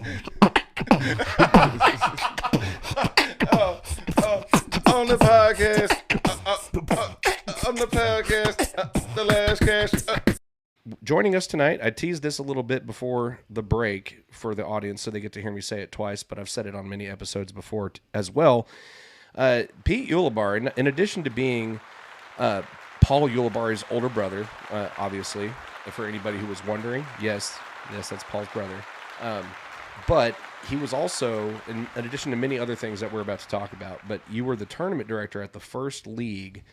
On the podcast, on the podcast, the last cast. Joining us tonight, I teased this a little bit before the break for the audience so they get to hear me say it twice, but I've said it on many episodes before as well. Pete Ulibarri, in addition to being Paul Ulibarri's older brother, obviously, for anybody who was wondering, yes, that's Paul's brother. But he was also, in addition to many other things that we're about to talk about, but you were the tournament director at the first league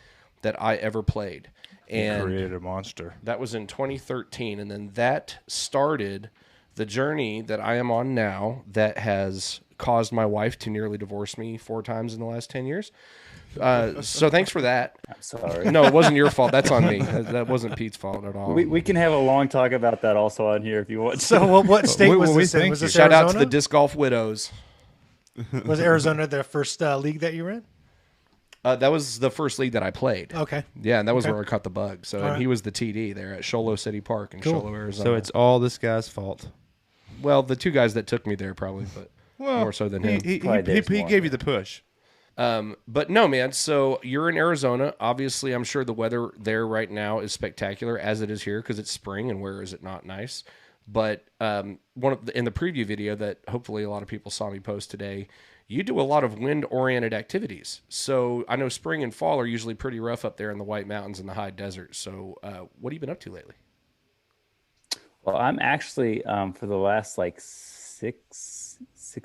that I ever played. And you created a monster. That was in 2013, and then that started the journey that I am on now that has caused my wife to nearly divorce me 4 times in the last 10 years. So thanks for that. I'm sorry. No, it wasn't your fault. That's on me. That wasn't Pete's fault at all. We can have a long talk about that also on here if you want. So what state was this in? Was this Shout Arizona? out to the Disc Golf Widows. Was Arizona the first league that you were in? That was the first league that I played. Okay. Yeah, and that was where I caught the bug. So All right. he was the TD there at Sholo City Park in Sholo, Arizona. So it's all this guy's fault. Well, the 2 guys that took me there probably, but more so than him. He Probably gave you the push. But no, man. So you're in Arizona. Obviously, I'm sure the weather there right now is spectacular, as it is here, because it's spring, and where is it not nice? But in the preview video that hopefully a lot of people saw me post today, you do a lot of wind-oriented activities. So I know spring and fall are usually pretty rough up there in the White Mountains and the high desert. So what have you been up to lately? Well, I'm actually for the last like six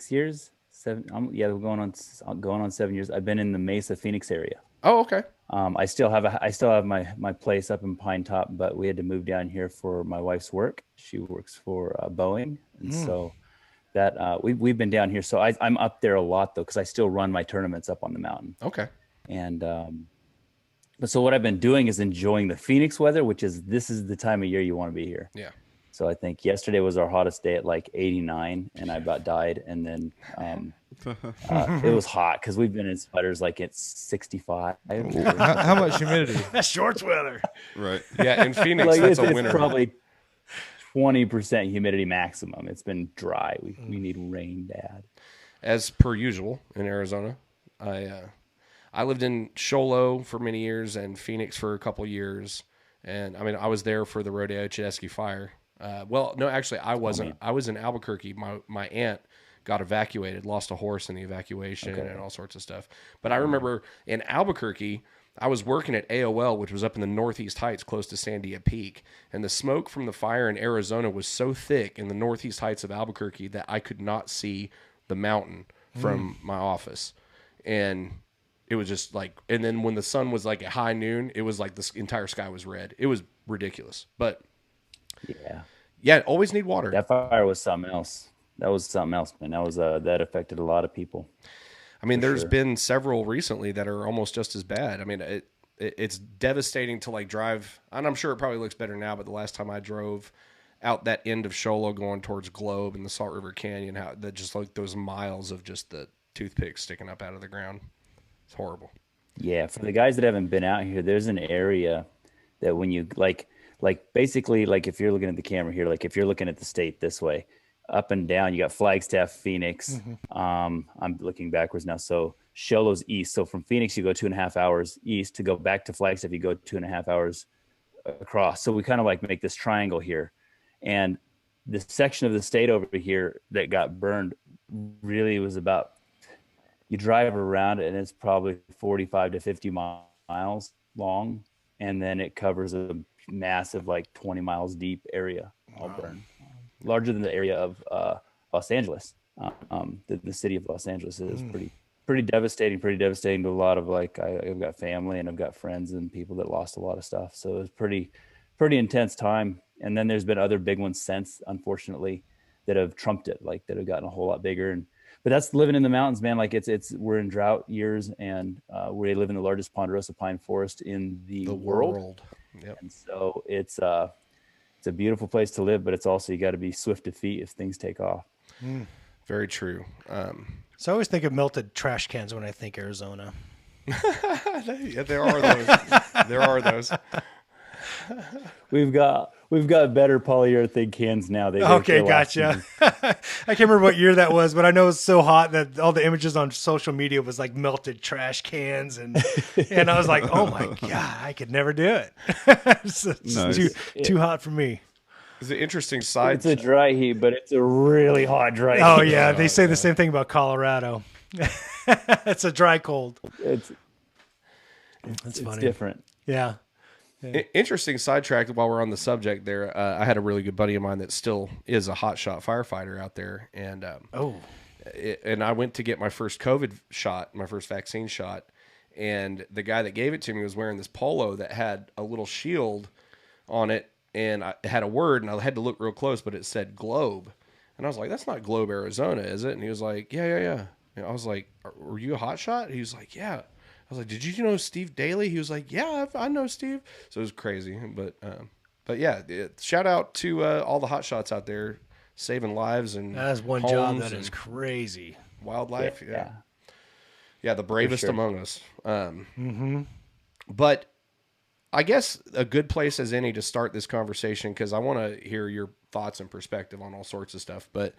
years, 7. We're going on 7 years. I've been in the Mesa, Phoenix area. Oh, okay. I still have my place up in Pine Top, but we had to move down here for my wife's work. She works for Boeing, and so that we've been down here. So I'm up there a lot though, because I still run my tournaments up on the mountain. Okay. And but so what I've been doing is enjoying the Phoenix weather, this is the time of year you want to be here. Yeah. So I think yesterday was our hottest day at like 89, and I about died. And then it was hot because we've been in sweaters like it's 65. How much humidity? That's shorts weather. Right. Yeah, in Phoenix, Like that's it's a winter. probably 20% humidity maximum. It's been dry. We need rain bad. As per usual in Arizona. I lived in Sholo for many years and Phoenix for a couple years. And I mean, I was there for the Rodeo Chedesky fire. Well, no, actually I wasn't. I was in Albuquerque. My aunt got evacuated, lost a horse in the evacuation and all sorts of stuff. But I remember in Albuquerque, I was working at AOL, which was up in the Northeast Heights close to Sandia Peak. And the smoke from the fire in Arizona was so thick in the Northeast Heights of Albuquerque that I could not see the mountain from my office. And it was just like, and then when the sun was like at high noon, it was like the entire sky was red. It was ridiculous. But yeah, always need water. That fire was something else. That was something else, man. That was that affected a lot of people. I mean, there's been several recently that are almost just as bad. I mean, it's devastating to like drive, and I'm sure it probably looks better now, but the last time I drove out that end of Sholo going towards Globe and the Salt River Canyon, how that just like those miles of just the toothpicks sticking up out of the ground. It's horrible. Yeah, for the guys that haven't been out here, there's an area that when you like basically like if you're looking at the camera here, like if you're looking at the state this way, up and down, you got Flagstaff, Phoenix. I'm looking backwards now. So Sholo's east. So from Phoenix, you go 2.5 hours east. To go back to Flagstaff, you go 2.5 hours across. So we kind of like make this triangle here. And the section of the state over here that got burned really was about, you drive around it and it's probably 45 to 50 miles long. And then it covers a massive, like 20 miles deep area all burned. Larger than the area of Los Angeles. The city of Los Angeles is pretty devastating to a lot of like, I've got family and I've got friends and people that lost a lot of stuff. So it was pretty intense time. And then there's been other big ones since, unfortunately, that have trumped it, like that have gotten a whole lot bigger. But that's living in the mountains, man. Like we're in drought years and we live in the largest ponderosa pine forest in the world. Yep. And so it's a beautiful place to live, but it's also, you got to be swift of feet if things take off. Very true. So I always think of melted trash cans when I think Arizona. Yeah, there are those. There are those. We've got We've got better polyurethane cans now. Okay, they last gotcha. I can't remember what year that was, but I know it's so hot that all the images on social media was like melted trash cans, and I was like, oh my god, I could never do it. It's Nice. too hot for me. It's an interesting side. It's a dry heat, but it's a really hot dry heat. Oh yeah, they say the same thing about Colorado. It's a dry cold. It's Funny. different. Yeah. Interesting sidetrack while we're on the subject there. I had a really good buddy of mine that still is a hotshot firefighter out there. And and I went to get my first COVID shot, my first vaccine shot. And the guy that gave it to me was wearing this polo that had a little shield on it. And it had a word, and I had to look real close, but it said Globe. And I was like, that's not Globe, Arizona, is it? And he was like, yeah. And I was like, were you a hotshot? He was like, yeah. I was like, did you know Steve Daly? He was like, yeah, I know Steve. So it was crazy. But yeah, shout out to all the hot shots out there saving lives and That is one job that is crazy. wildlife. Yeah. Yeah, the bravest sure. among us. But I guess a good place as any to start this conversation, because I want to hear your thoughts and perspective on all sorts of stuff. But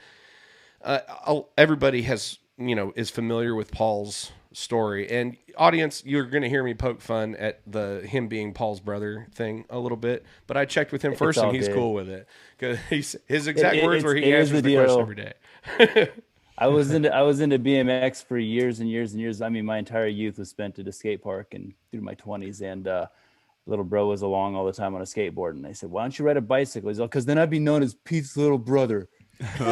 everybody has, is familiar with Paul's story, and audience, you're going to hear me poke fun at him being Paul's brother thing a little bit, but I checked with him first and he's cool with it, because his exact words were he answers the question every day. I was into BMX for years and years and years. I mean, my entire youth was spent at a skate park and through my 20s, and little bro was along all the time on a skateboard, and I said, why don't you ride a bicycle? He's like, because then I'd be known as Pete's little brother. That's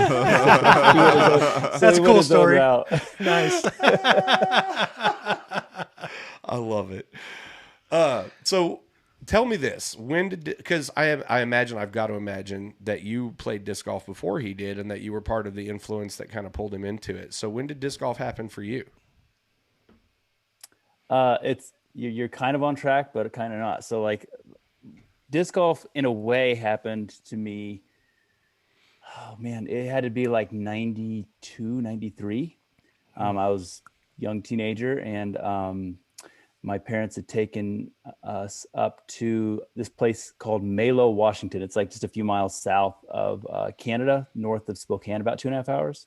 a cool story. Nice. I love it. So tell me this: because I imagine, I've got to imagine that you played disc golf before he did, and that you were part of the influence that kind of pulled him into it. So when did disc golf happen for you? You're kind of on track, but kind of not. So like, disc golf in a way happened to me. Oh man, it had to be like 92, 93. I was a young teenager, and my parents had taken us up to this place called Malo, Washington. It's like just a few miles south of Canada, north of Spokane, about 2.5 hours.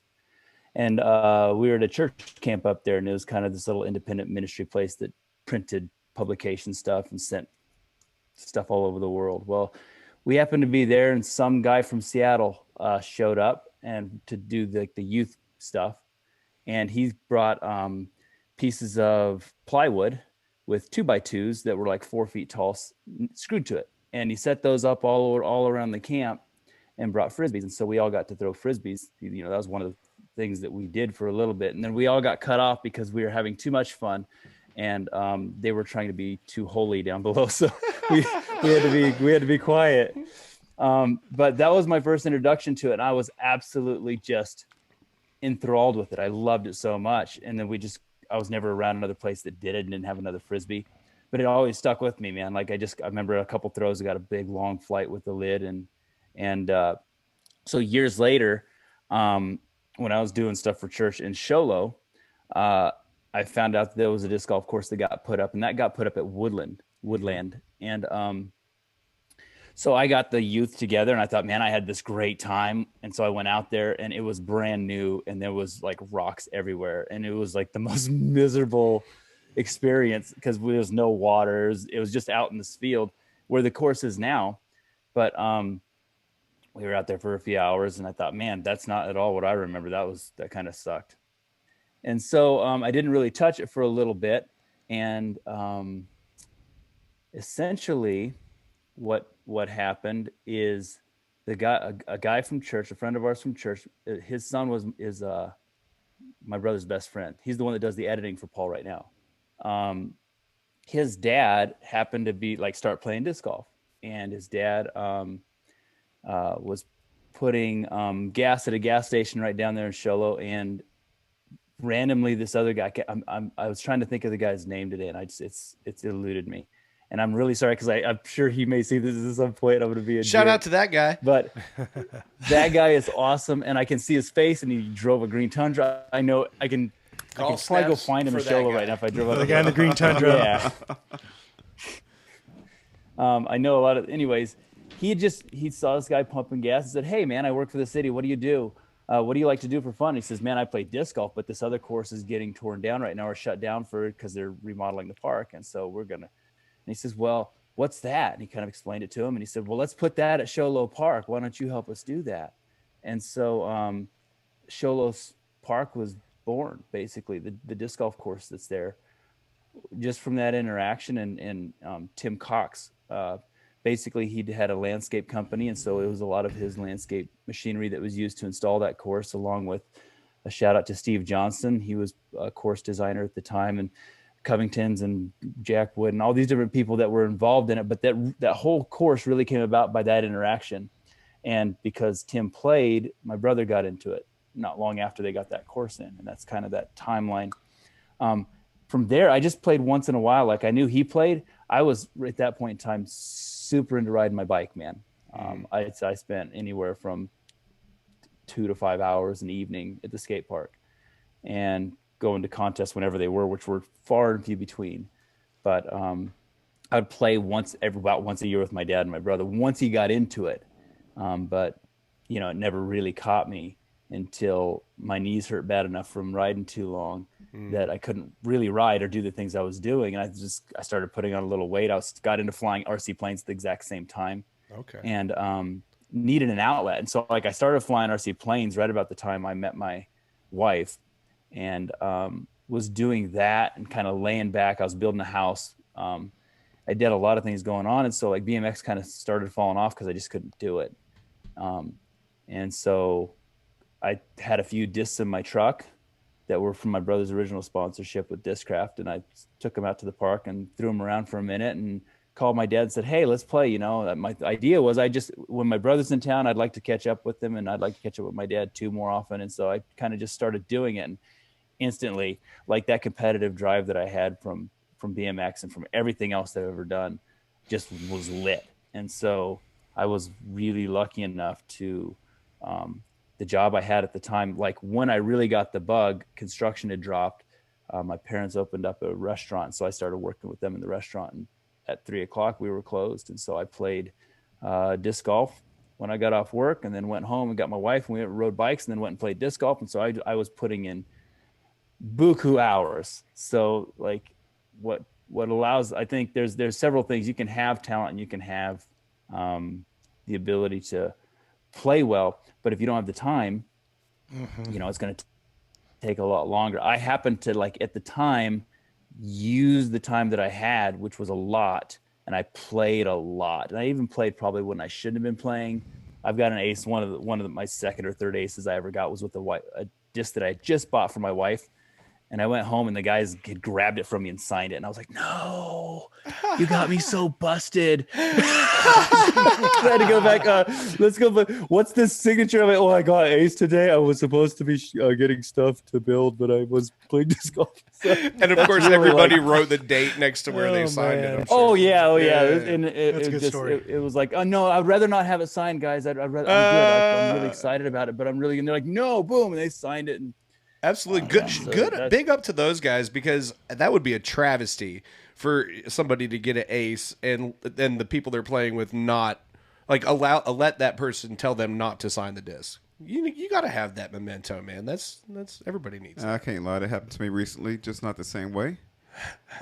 And we were at a church camp up there, and it was kind of this little independent ministry place that printed publication stuff and sent stuff all over the world. Well, we happened to be there, and some guy from Seattle showed up and to do the youth stuff, and he brought pieces of plywood with 2x2s that were like 4 feet tall screwed to it, and he set those up all around the camp and brought frisbees, and so we all got to throw frisbees. That was one of the things that we did for a little bit, and then we all got cut off because we were having too much fun, and they were trying to be too holy down below, so we had to be quiet. But that was my first introduction to it, and I was absolutely just enthralled with it. I loved it so much. And then I was never around another place that did it and didn't have another frisbee, but it always stuck with me, man. Like I remember a couple throws, I got a big long flight with the lid. And so years later, when I was doing stuff for church in Show Low, I found out that there was a disc golf course that got put up, and that got put up at Woodland. And, so I got the youth together, and I thought, man, I had this great time. And so I went out there, and it was brand new, and there was like rocks everywhere. And it was like the most miserable experience because there was no water. It was just out in this field where the course is now. But we were out there for a few hours, and I thought, man, that's not at all what I remember. That kind of sucked. And so I didn't really touch it for a little bit. And essentially what happened is a guy from church, a friend of ours from church, his son is my brother's best friend. He's the one that does the editing for Paul right now. His dad happened to start playing disc golf, and his dad was putting gas at a gas station right down there in Show Low, and randomly this other guy, I was trying to think of the guy's name today, and it's eluded me. And I'm really sorry, because I'm sure he may see this at some point. I'm going to be a shout jerk. out to that guy. But that guy is awesome, and I can see his face, and he drove a green Tundra. I know I can probably go find him in Show Low right now if I drove up. The guy in the green Tundra. Yeah. I know a lot of. Anyways, he saw this guy pumping gas and said, "Hey man, I work for the city. What do you do? What do you like to do for fun?" He says, "Man, I play disc golf, but this other course is getting torn down right now or shut down because they're remodeling the park, and so we're gonna." And he says, "Well, what's that?" And he kind of explained it to him, and he said, "Well, let's put that at Sholo Park. Why don't you help us do that?" And so Sholo Park was born, basically the disc golf course that's there, just from that interaction. And Tim Cox, basically he had a landscape company, and so it was a lot of his landscape machinery that was used to install that course, along with a shout out to Steve Johnson. He was a course designer at the time, and Covington's and Jack Wood and all these different people that were involved in it. But that whole course really came about by that interaction. And because Tim played, my brother got into it not long after they got that course in. And that's kind of that timeline. From there, I just played once in a while. Like I knew he played. I was at that point in time super into riding my bike, man. I spent anywhere from 2 to 5 hours an evening at the skate park and going to contests whenever they were, which were far and few between. But I would play about once a year with my dad and my brother once he got into it. But you know, it never really caught me until my knees hurt bad enough from riding too long that I couldn't really ride or do the things I was doing. And I started putting on a little weight. Got into flying RC planes at the exact same time. Okay. And needed an outlet. And so like I started flying RC planes right about the time I met my wife, and was doing that and kind of laying back. I was building a house. I did a lot of things going on. And so like BMX kind of started falling off because I just couldn't do it. And so I had a few discs in my truck that were from my brother's original sponsorship with Discraft. And I took them out to the park and threw them around for a minute and called my dad and said, "Hey, let's play." You know, my idea was when my brother's in town, I'd like to catch up with them, and I'd like to catch up with my dad too more often. And so I kind of just started doing it, and instantly, like that competitive drive that I had from BMX and from everything else that I've ever done just was lit. And so I was really lucky enough to, the job I had at the time, like when I really got the bug, construction had dropped. My parents opened up a restaurant, so I started working with them in the restaurant, and at 3:00 we were closed. And so I played disc golf when I got off work, and then went home and got my wife, and we rode bikes, and then went and played disc golf. And so I was putting in buku hours. So like what allows, I think there's several things. You can have talent and you can have the ability to play well, but if you don't have the time, you know, it's going to take a lot longer. I happened to, like, at the time, use the time that I had, which was a lot, and I played a lot. And I even played probably when I shouldn't have been playing. I've got an ace. One of my second or third aces I ever got was with a disc that I just bought for my wife. And I went home and the guys had grabbed it from me and signed it. And I was like, "No, you got me so busted." I had to go back. Let's go. But what's this signature? I'm like, "Oh, I got ace today. I was supposed to be getting stuff to build, but I was playing disc golf." So, And of course, really everybody wrote the date next to where they signed man. it. I'm sure. Oh yeah. Yeah. And That's a good story. it was like, "Oh no, I'd rather not have it signed, guys. I'd rather. I'm really excited about it, but I'm really." And they're like, "No, boom!" And they signed it. And Absolutely good. so Good. Big up to those guys, because that would be a travesty for somebody to get an ace and then the people they're playing with not like let that person tell them not to sign the disc. You got to have that memento, man. That's everybody needs. I can't lie. That happened to me recently, just not the same way.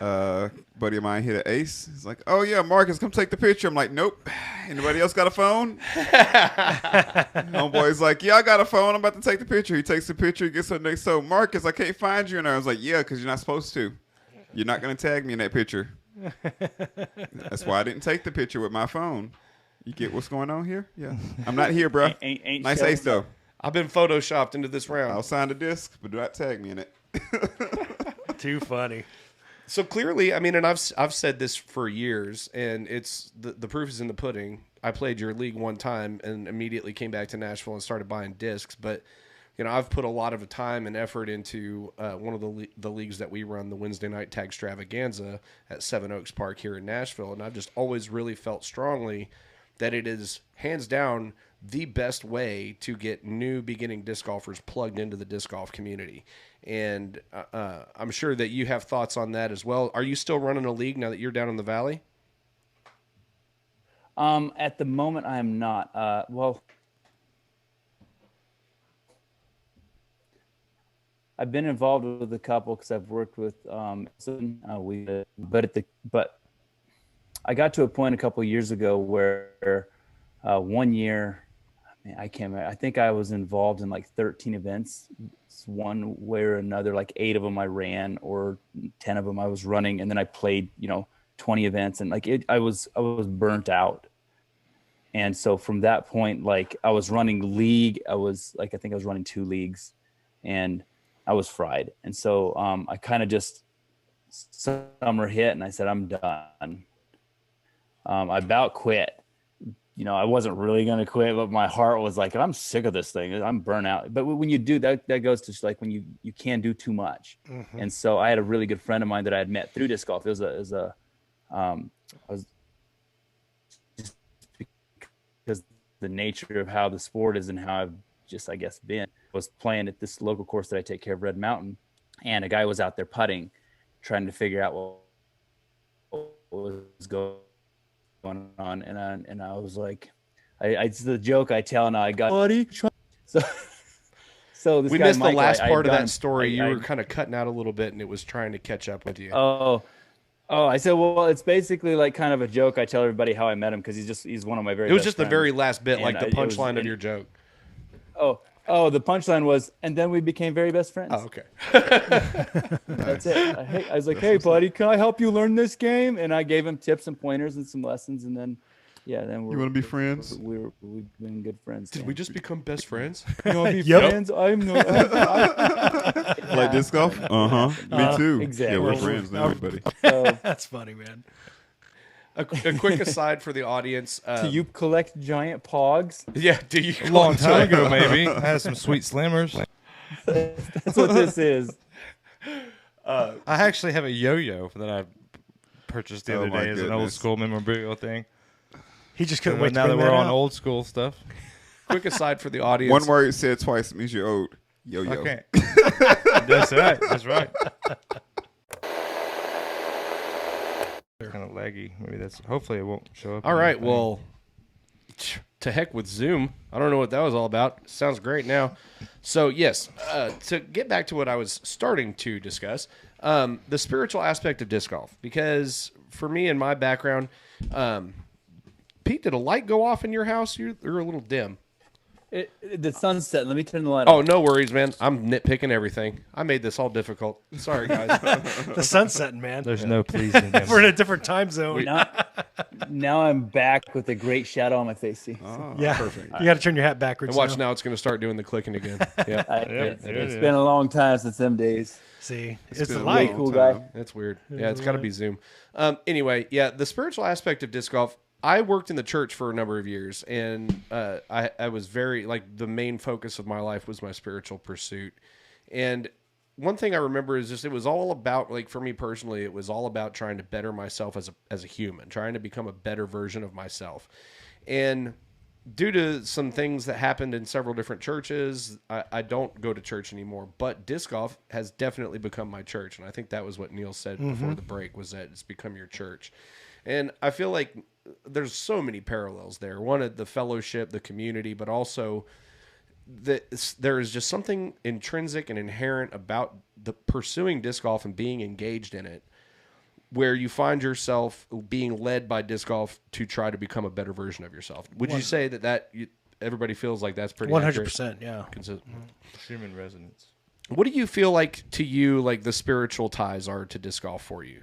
Buddy of mine hit an ace. He's like, "Oh yeah, Marcus, come take the picture." I'm like, "Nope." Anybody else got a phone? Homeboy's like, "Yeah, I got a phone. I'm about to take the picture." He takes the picture. He gets up next. "So Marcus, I can't find you." And I was like, "Yeah, because you're not supposed to. You're not going to tag me in that picture." That's why I didn't take the picture with my phone. You get what's going on here? Yeah, I'm not here, bro. Ain't Nice showing ace though. I've been photoshopped into this round. I'll sign the disc, but do not tag me in it. Too funny. So clearly, I mean, and I've said this for years, and it's the proof is in the pudding. I played your league one time and immediately came back to Nashville and started buying discs. But you know, I've put a lot of time and effort into one of the leagues that we run, the Wednesday Night Tag Extravaganza at Seven Oaks Park here in Nashville, and I've just always really felt strongly that it is hands down the best way to get new beginning disc golfers plugged into the disc golf community. And I'm sure that you have thoughts on that as well. Are you still running a league now that you're down in the Valley? At the moment, I am not. Well, I've been involved with a couple because I've worked with but I got to a point a couple years ago where one year, man, I can't remember. I think I was involved in like 13 events, one way or another. Like 8 of them I ran, or 10 of them I was running, and then I played, 20 events, and like I was burnt out. And so from that point, like I was running league, I think I was running 2 leagues, and I was fried. And so I kind of just summer hit, and I said, I'm done. I about quit. I wasn't really going to quit, but my heart was like, I'm sick of this thing. I'm burnt out. But when you do that, that goes to like when you can't do too much. Mm-hmm. And so I had a really good friend of mine that I had met through disc golf. It was just because the nature of how the sport is and how I've just, I guess, was playing at this local course that I take care of, Red Mountain. And a guy was out there putting, trying to figure out what was going on, and I was like, it's the joke I tell, and I got buddy. So this we guy, missed Michael, the last part of that story. You were kind of cutting out a little bit, and it was trying to catch up with you. Oh, I said, well, it's basically like kind of a joke. I tell everybody how I met him because he's one of my very. It was best just friends. the very last bit, like the punchline of and, your joke. Oh, the punchline was, and then we became very best friends. Oh, okay. That's it. I was like, hey, buddy, can I help you learn this game? And I gave him tips and pointers and some lessons, and then, then you want to be friends? We've been good friends. Did we just become best friends? You want to be friends? I'm no. Like disc golf? Me too. Exactly. Yeah, we're friends now, everybody. So, That's funny, man. A quick aside for the audience. Do you collect giant pogs? Yeah, do you? A long time ago, maybe. I had some sweet slimmers. That's what this is. I actually have a yo-yo that I purchased the other day as an old school memorabilia thing. He just couldn't wait. Now that we're on old school stuff. Quick aside for the audience. One word said twice means you're old. Yo-yo. Okay. That's right. That's right. Kind of laggy. Maybe hopefully it won't show up. All right. Well, to heck with Zoom. I don't know what that was all about. Sounds great now. So yes, to get back to what I was starting to discuss, the spiritual aspect of disc golf, because for me and my background, Pete, did a light go off in your house? You're a little dim. The sun's set. Let me turn the light on. Oh, no worries, man. I'm nitpicking everything. I made this all difficult. Sorry, guys. The sun's setting, man. There's no pleasing him. We're in a different time zone. Now I'm back with a great shadow on my face. See? Oh, Yeah, perfect. You got to turn your hat backwards. And watch now. It's going to start doing the clicking again. Yeah, It's been a long time since them days. See, it's been the a light. long Cool time. guy. that's weird. Yeah, it's got to be Zoom. Anyway, yeah, the spiritual aspect of disc golf. I worked in the church for a number of years, and I was very, like, the main focus of my life was my spiritual pursuit. And one thing I remember is just it was all about, like, for me personally, it was all about trying to better myself as a human, trying to become a better version of myself. And due to some things that happened in several different churches, I don't go to church anymore. But disc golf has definitely become my church, and I think that was what Neil said before the break, was that it's become your church. And I feel like there's so many parallels there. One of the fellowship, the community, but also there is just something intrinsic and inherent about the pursuing disc golf and being engaged in it, where you find yourself being led by disc golf to try to become a better version of yourself. Would you say that everybody feels like that's pretty 100%? Yeah. Human resonance. What do you feel like to you, like the spiritual ties are to disc golf for you?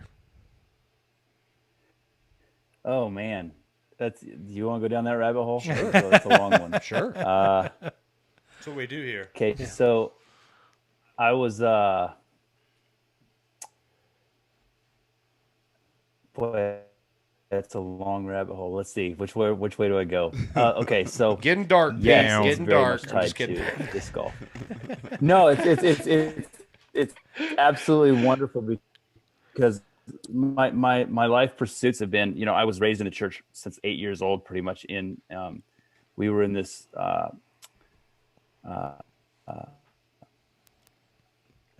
Oh man, do you want to go down that rabbit hole? Sure. That's a long one. Sure. That's what we do here. Okay, so I was boy, that's a long rabbit hole. Let's see which way do I go? Okay, so Getting dark. yes, Getting very dark. much I'm just tied kidding. to disc golf. No, it's absolutely wonderful because my life pursuits have been, I was raised in a church since 8 years old, pretty much we were in this I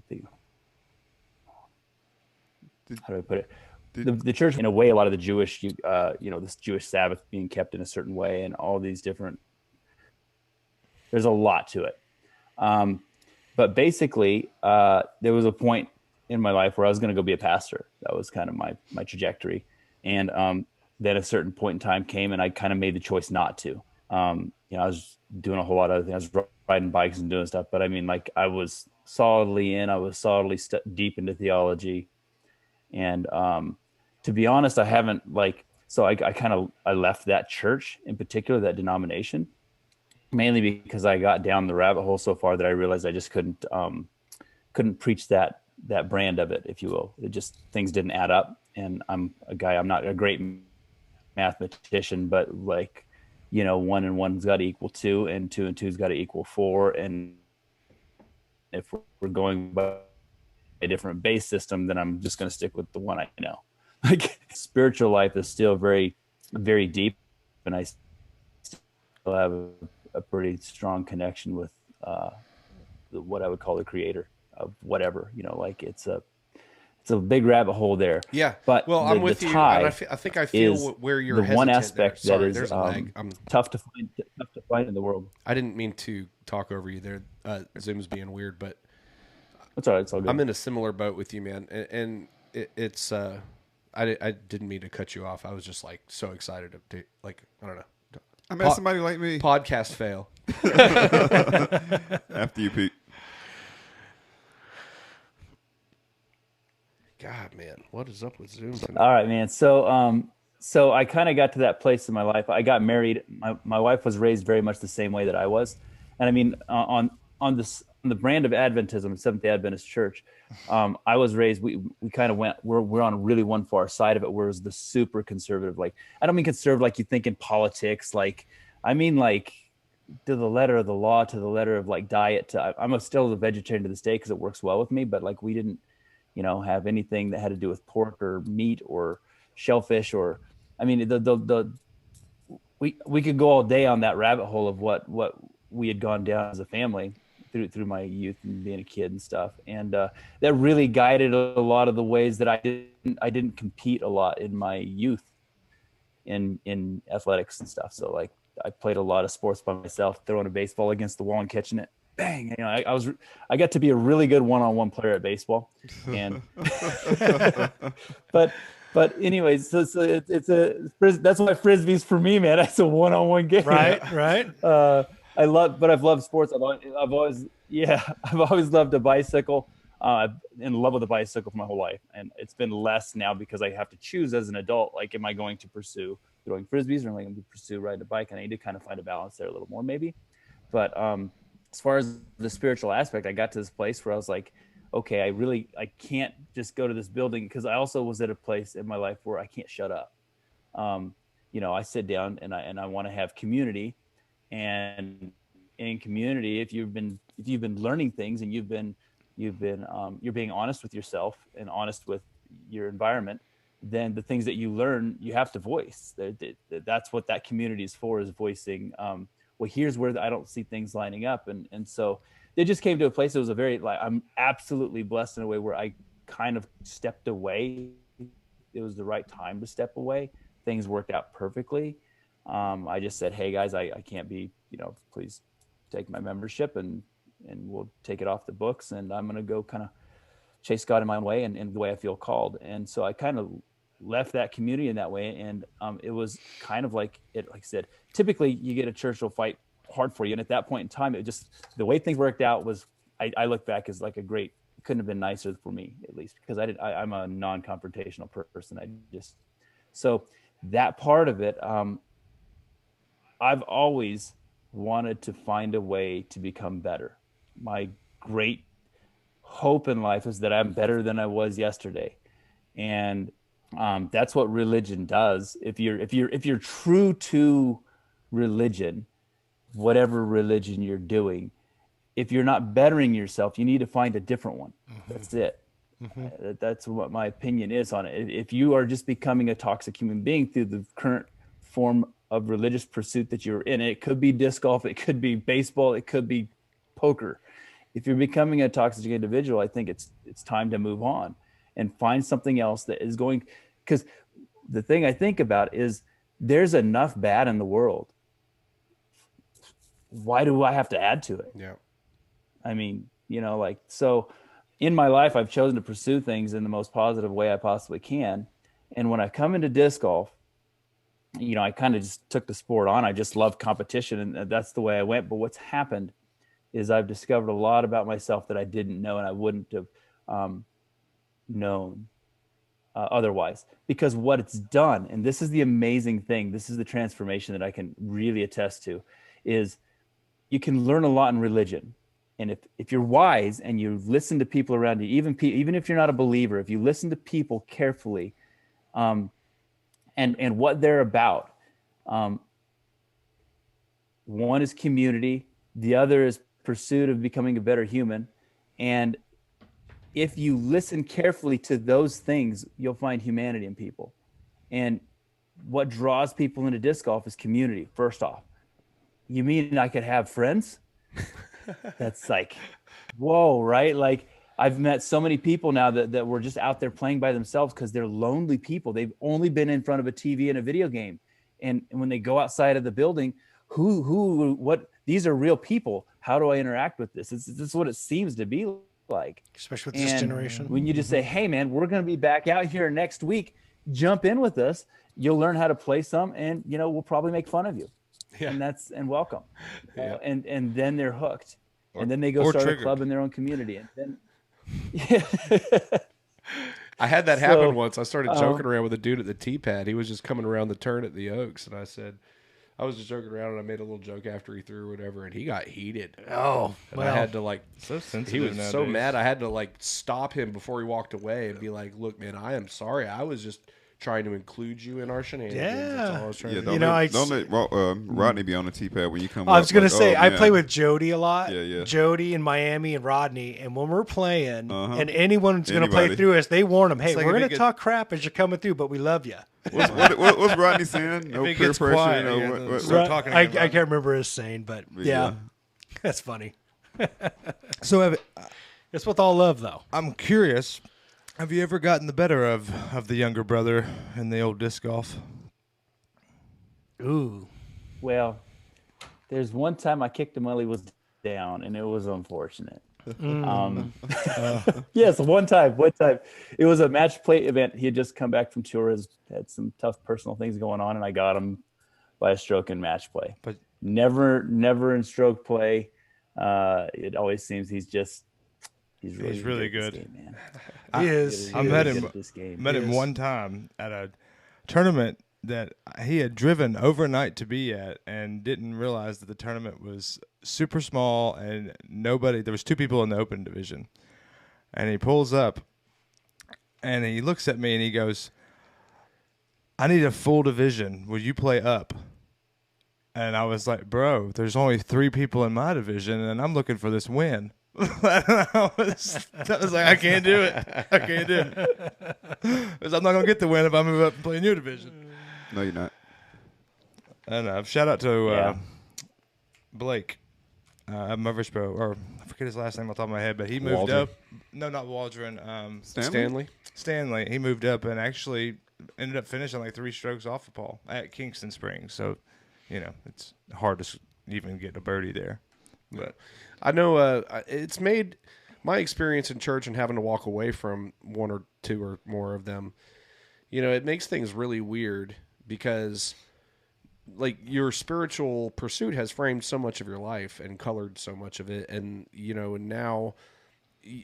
think, how do I put it? the church, in a way, a lot of the Jewish, this Jewish Sabbath being kept in a certain way, and all these different. There's a lot to it, but basically, there was a point in my life where I was going to go be a pastor. That was kind of my trajectory, and then a certain point in time came, and I kind of made the choice not to. I was doing a whole lot of other things. I was riding bikes and doing stuff, but I mean, like, I was solidly deep into theology. And to be honest, I haven't I left that church in particular, that denomination, mainly because I got down the rabbit hole so far that I realized I just couldn't preach that brand of it, if you will. It just, things didn't add up. And I'm not a great mathematician, but 1 and 1's got to equal 2, and 2 and 2's got to equal 4. And if we're going by a different base system, then I'm just going to stick with the one I know. Like, spiritual life is still very, very deep, and I still have a pretty strong connection with what I would call the creator of whatever. It's a big rabbit hole there. Yeah. But I'm with you. And I think I feel where you're the one aspect there. Sorry, that is there's a lag. tough to find in the world. I didn't mean to talk over you there. Zoom's being weird, but it's all right. It's all good. I'm in a similar boat with you, man. And it's I didn't mean to cut you off. I was just like so excited to I don't know. I met somebody like me. Podcast fail. After you, Pete. God, man, what is up with Zoom tonight? All right, man. So I kind of got to that place in my life. I got married. My wife was raised very much the same way that I was, and I mean, on the brand of Adventism, Seventh-day Adventist Church, I was raised. We kind of went. We're on really one far side of it, whereas the super conservative. Like, I don't mean conservative like you think in politics. Like, I mean like to the letter of the law, to the letter of like diet. I'm still a vegetarian to this day because it works well with me. But like, we didn't, have anything that had to do with pork or meat or shellfish or, I mean, we could go all day on that rabbit hole of what we had gone down as a family through my youth and being a kid and stuff. And that really guided a lot of the ways that I didn't compete a lot in my youth in athletics and stuff. So like, I played a lot of sports by myself, throwing a baseball against the wall and catching it. Bang! I got to be a really good one-on-one player at baseball, and but anyways, so it's that's why frisbee's for me, man. That's a one-on-one game, right? I've loved sports. I've always loved a bicycle. I've in love with a bicycle for my whole life, and it's been less now because I have to choose as an adult. Like, am I going to pursue throwing frisbees, or am I going to pursue riding a bike? And I need to kind of find a balance there a little more, maybe. But as far as the spiritual aspect, I got to this place where I was like, okay, I can't just go to this building, because I also was at a place in my life where I can't shut up. I sit down and I want to have community, and in community, if you've been learning things and you're being honest with yourself and honest with your environment, then the things that you learn, you have to voice. That's what that community is for, is voicing. Well, here's where I don't see things lining up. And so it just came to a place that was I'm absolutely blessed in a way where I kind of stepped away. It was the right time to step away. Things worked out perfectly. I just said, hey guys, I can't be, please take my membership and we'll take it off the books. And I'm going to go kind of chase God in my own way and the way I feel called. And so I kind of left that community in that way. And it was kind of like I said, typically you get a church will fight hard for you. And at that point in time, the way things worked out was, I look back as like it couldn't have been nicer for me, at least, because I'm a non-confrontational person. So that part of it, I've always wanted to find a way to become better. My great hope in life is that I'm better than I was yesterday. And that's what religion does. If you're true to religion, whatever religion you're doing, if you're not bettering yourself, you need to find a different one. Mm-hmm. That's it. Mm-hmm. That's what my opinion is on it. If you are just becoming a toxic human being through the current form of religious pursuit that you're in, it could be disc golf, it could be baseball, it could be poker. If you're becoming a toxic individual, I think it's time to move on and find something else that is going, because the thing I think about is there's enough bad in the world. Why do I have to add to it? Yeah. I mean, like, so in my life, I've chosen to pursue things in the most positive way I possibly can. And when I come into disc golf, I kind of just took the sport on. I just love competition, and that's the way I went. But what's happened is I've discovered a lot about myself that I didn't know, and I wouldn't have known otherwise. Because what it's done, and this is the amazing thing, this is the transformation that I can really attest to, is you can learn a lot in religion. And if you're wise and you listen to people around you, even if you're not a believer, if you listen to people carefully, and what they're about, one is community, the other is pursuit of becoming a better human. And if you listen carefully to those things, you'll find humanity in people. And what draws people into disc golf is community, first off. You mean I could have friends? That's like, whoa, right? Like, I've met so many people now that were just out there playing by themselves because they're lonely people. They've only been in front of a TV and a video game. And when they go outside of the building, what, these are real people. How do I interact with this? This is what it seems to be like. Especially with this generation. When you just say, hey, man, we're going to be back out here next week. Jump in with us. You'll learn how to play some, and, we'll probably make fun of you. Yeah. And welcome. Yeah. And then they're hooked. And then they go start a club in their own community. And then, I had that happen once. I started joking around with a dude at the tee pad. He was just coming around the turn at the Oaks, and I was just joking around, and I made a little joke after he threw or whatever, and he got heated. Oh, and I had to so sensitive. He was nowadays. So mad. I had to stop him before he walked away and be like, "Look, man, I am sorry. I was just trying to include you in our shenanigans. Yeah. That's all I was trying to do. Don't let Rodney be on the tee pad when you come. I was going to say, I play with Jody a lot. Yeah. Jody in Miami and Rodney. And when we're playing, and anyone's going to play through us, they warn them, hey, we're going to talk crap as you're coming through, but we love you. What's Rodney saying? No peer pressure. I can't remember his saying, but yeah. That's funny. So it's with all love, though. I'm curious. Have you ever gotten the better of the younger brother in the old disc golf? Ooh. Well, there's one time I kicked him while he was down, and it was unfortunate. Yes, one time. It was a match play event. He had just come back from tours, had some tough personal things going on, and I got him by a stroke in match play. But never in stroke play. It always seems he's really good. Game, man. He is. I met him one time at a tournament that he had driven overnight to be at, and didn't realize that the tournament was super small and there was two people in the open division. And he pulls up and he looks at me and he goes, "I need a full division. Will you play up?" And I was like, "Bro, there's only 3 people in my division and I'm looking for this win." I was like, I can't do it. Because I'm not going to get the win if I move up and play in your division. No, you're not. And shout out to Blake at Murfreesboro, or I forget his last name off the top of my head, but he moved up. No, not Waldron. Stanley. He moved up and actually ended up finishing like 3 strokes off of Paul at Kingston Springs. So, it's hard to even get a birdie there. But I know it's made my experience in church and having to walk away from 1 or 2 or more of them, it makes things really weird because your spiritual pursuit has framed so much of your life and colored so much of it. And, and now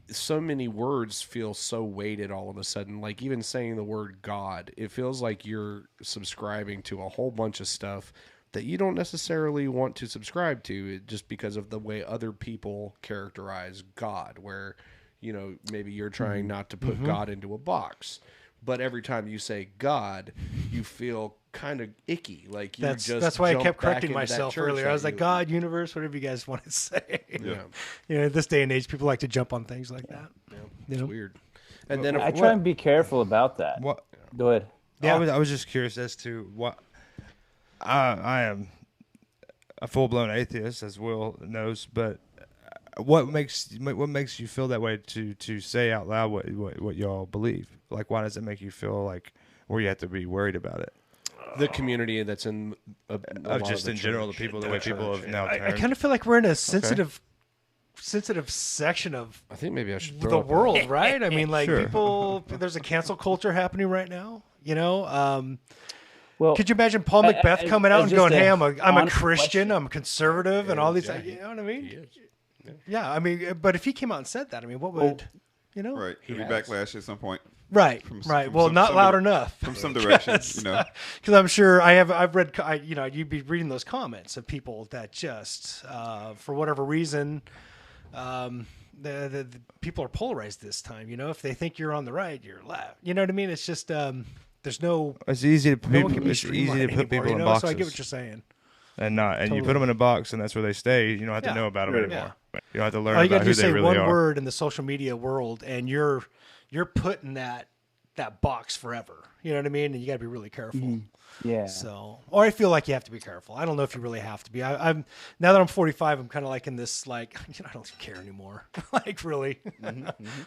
so many words feel so weighted all of a sudden. Like even saying the word God, it feels like you're subscribing to a whole bunch of stuff that you don't necessarily want to subscribe to, just because of the way other people characterize God, where, maybe you're trying not to put God into a box, but every time you say God, you feel kind of icky. Like that's why I kept correcting myself earlier. I was like, God, universe, whatever you guys want to say. Yeah. This day and age, people like to jump on things like that. Yeah. It's weird. And then I try and be careful about that. What? Go ahead. Yeah. I was just curious as to what. I am a full-blown atheist, as Will knows, but what makes you feel that way to say out loud what y'all believe? Like, why does it make you feel like where you have to be worried about it. The community that's in Just in general, the people, the way people have now I turned. kind of feel like we're in a sensitive section of I think maybe I should throw the up world, right? I mean, like Sure. people, there's a cancel culture happening right now. You know, Well, could you imagine Paul Macbeth coming out and just going, a "Hey, I'm a honest Christian, question. I'm conservative," and all these, Yeah, you know what I mean? He is. Yeah, I mean, but if he came out and said that, I mean, what would, you know? Right. He'll be has. backlash at some point Right, From right. from Well, not some loud dire- enough. from some direction, you know. Because I'm sure I've read, you know, you'd be reading those comments of people that just, for whatever reason, the people are polarized this time. You know, if they think you're on the right, you're left. You know what I mean? It's just there's no. It's easy to put No one people. can be It's easy streamlined to put people anymore, in you know? boxes. So I get what you're saying. And you Totally. put them in a box, and that's where they stay. You don't have to Yeah. know about them Sure. anymore. You don't have to learn All you got about to who do is they say really one are. word in the social media world, and you're put in that box forever. You know what I mean? And you got to be really careful. yeah. So, or I feel like you have to be careful. I don't know if you really have to be. I'm now that I'm 45, I'm kind of like in this, like, you know, I don't care anymore. Like, really,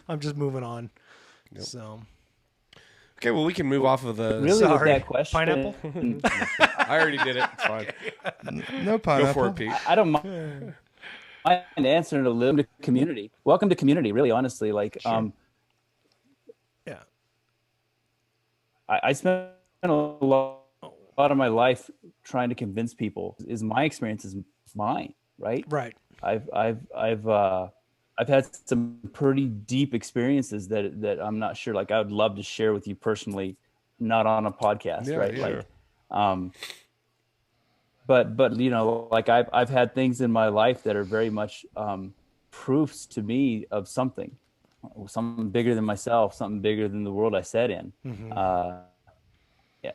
I'm just moving on. So, Okay, well, we can move off of the. Really, with Sorry. that question, Pineapple? I already did it. It's fine. No Go pineapple. for it, Pete. I don't mind answering a little to community. Welcome to community, really, honestly. Like, yeah, I spent a lot of my life trying to convince people is my experience is mine, right? right. I've had some pretty deep experiences that I'm not sure, like I would love to share with you personally, not on a podcast, Yeah, right? yeah. Like, but you know, like I've had things in my life that are very much proofs to me of something bigger than myself, something bigger than the world I sat in. Yeah,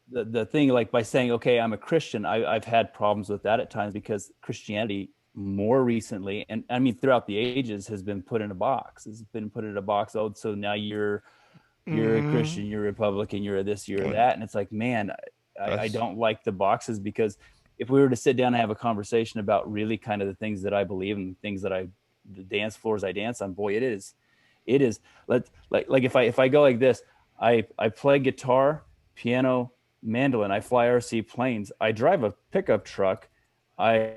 the thing, like by saying, okay, I'm a Christian, I've had problems with that at times because Christianity more recently, and I mean throughout the ages, has been put in a box. It's been put in a box. Oh, so now you're a Christian, you're a Republican, you're a this, you're a that, and it's like, man, I don't like the boxes, because if we were to sit down and have a conversation about really kind of the things that I believe and things that the dance floors I dance on, boy, it is. Like if I go like this, I play guitar, piano, mandolin, I fly RC planes, I drive a pickup truck, I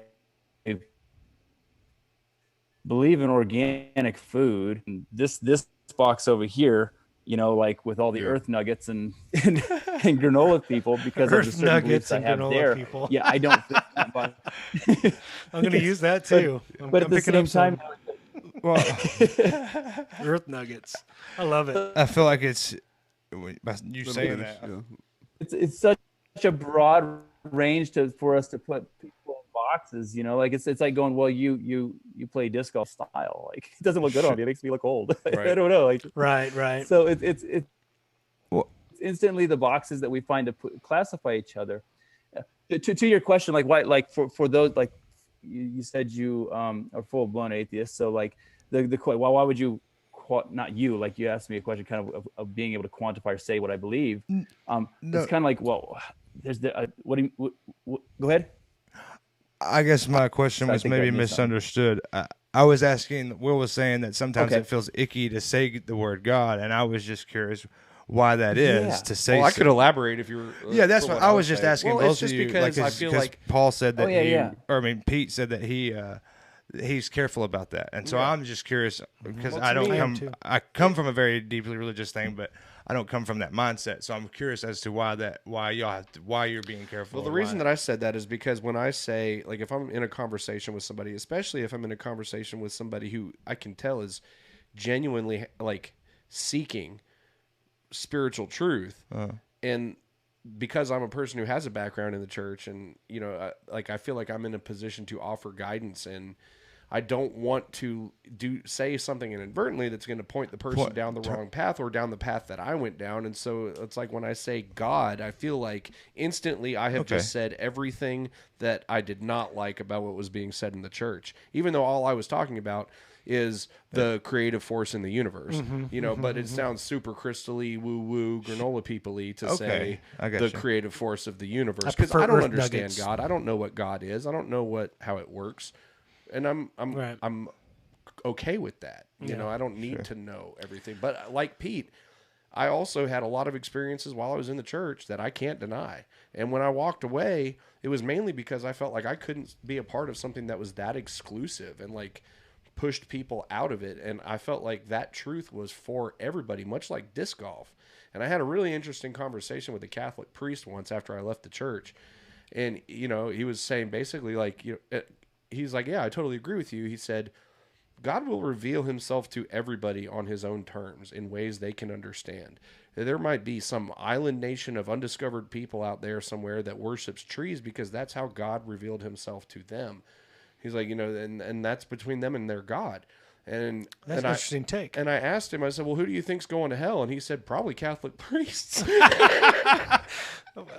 believe in organic food. This box over here, you know, like with all the earth nuggets and granola people, because of the Earth certain nuggets beliefs I and have granola there. people. Yeah, I don't think that much. I'm going to use that too. But at the same time, Well, Earth nuggets. I love it. I feel like it's you saying that. Yeah. it's such a broad range for us to put people in boxes, you know, like it's like going, well, you play disc golf style, like it doesn't look good on you, it makes me look old. Right. I don't know, like Right. so it's Well- instantly the boxes that we find to classify each other. To your question, like why, like for those, like you said you are full blown atheist, so like the why would you, not you, like you asked me a question kind of being able to quantify or say what I believe. No. It's kind of like, well, there's what do you go ahead. I guess my question I was think I maybe missed something. misunderstood. I was asking, Will was saying that sometimes Okay. it feels icky to say the word God, and I was just curious why that is Yeah. to say. Well, I could elaborate if you were. Yeah, that's for what I was just saying. asking Well, both it's just of you. because I 'cause feel like Paul said that yeah. Pete said that he's careful about that, and so I'm just curious because Well, I to don't me- I am too. I come from a very deeply religious thing, but I don't come from that mindset. So I'm curious as to why you're being careful. Well, the reason that I said that is because when I say, like, if I'm in a conversation with somebody, especially if I'm in a conversation with somebody who I can tell is genuinely like seeking spiritual truth, and because I'm a person who has a background in the church, and you know, I feel like I'm in a position to offer guidance, and I don't want to say something inadvertently that's going to point the person down the wrong path or down the path that I went down. And so it's like when I say God, I feel like instantly I have just said everything that I did not like about what was being said in the church, even though all I was talking about is the creative force in the universe, you know, but it sounds super crystally woo-woo granola people-y to say I got the you. creative force of the universe. I Because prefer I don't Earth understand nuggets. God. I don't know what God is. I don't know how it works. And I'm Right. I'm okay with that. You know, I don't need to know everything. But like Pete, I also had a lot of experiences while I was in the church that I can't deny. And when I walked away, it was mainly because I felt like I couldn't be a part of something that was that exclusive and like pushed people out of it. And I felt like that truth was for everybody, much like disc golf. And I had a really interesting conversation with a Catholic priest once after I left the church. And, you know, he was saying basically like, he's like, yeah, I totally agree with you. He said, God will reveal himself to everybody on his own terms in ways they can understand. There might be some island nation of undiscovered people out there somewhere that worships trees because that's how God revealed himself to them. He's like, you know, and that's between them and their God. And That's an interesting take. And I asked him, I said, well, who do you think's going to hell? And he said, probably Catholic priests.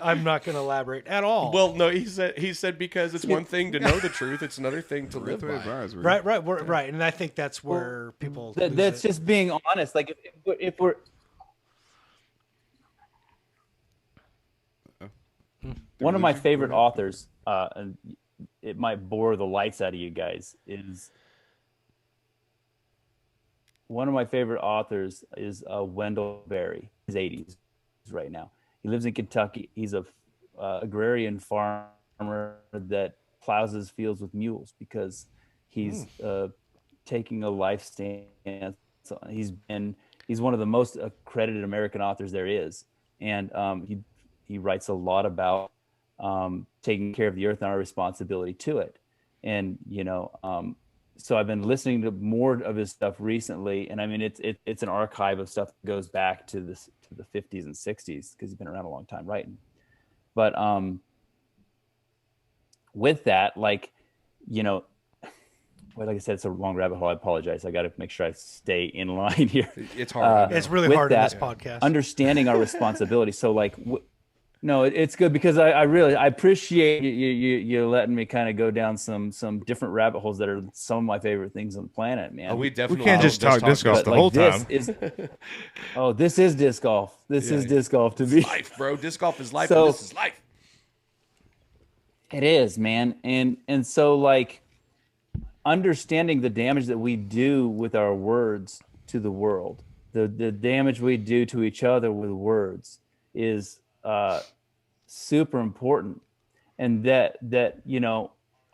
I'm not going to elaborate at all. Well, no, he said because it's one thing to know the truth, it's another thing to live by. Advisory. Right. And I think that's where people. That's just being honest. Like if we're one of my favorite authors, and it might bore the lights out of you guys, is Wendell Berry. He's 80s right now. He lives in Kentucky. He's a agrarian farmer that plows his fields with mules because he's taking a life stance. He's one of the most accredited American authors there is, and he writes a lot about taking care of the earth and our responsibility to it. And so I've been listening to more of his stuff recently, and I mean it's an archive of stuff that goes back to the 50s and 60s because he's been around a long time writing. But with that, like I said, it's a long rabbit hole. I apologize. I got to make sure I stay in line here. It's hard. It's really hard in this podcast. Understanding our responsibility. So like. No, it's good because I really appreciate you letting me kind of go down some different rabbit holes that are some of my favorite things on the planet, man. Oh, we definitely can't just talk disc golf the whole time. This is disc golf. This is disc golf to be life, bro. Disc golf is life. And this is life. It is, man, and so like understanding the damage that we do with our words to the world, the damage we do to each other with words is super important, and that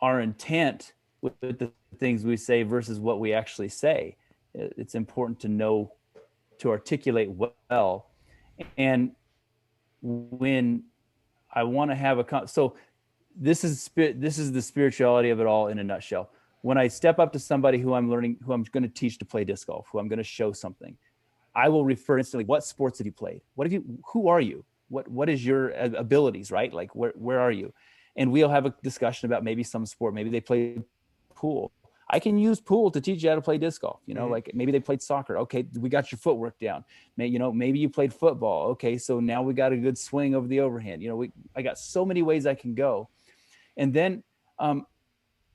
our intent with the things we say versus what we actually say, it's important to know to articulate well. And when I want to have so this is the spirituality of it all in a nutshell. When I step up to somebody who I'm going to teach to play disc golf, who I'm going to show something, I will refer instantly, what sports have you played? Who are you? What is your abilities, right? Like where are you? And we'll have a discussion about maybe some sport. Maybe they play pool. I can use pool to teach you how to play disc golf. Like maybe they played soccer. Okay, we got your footwork down. Maybe you played football. Okay, so now we got a good swing over the overhand. I got so many ways I can go. And then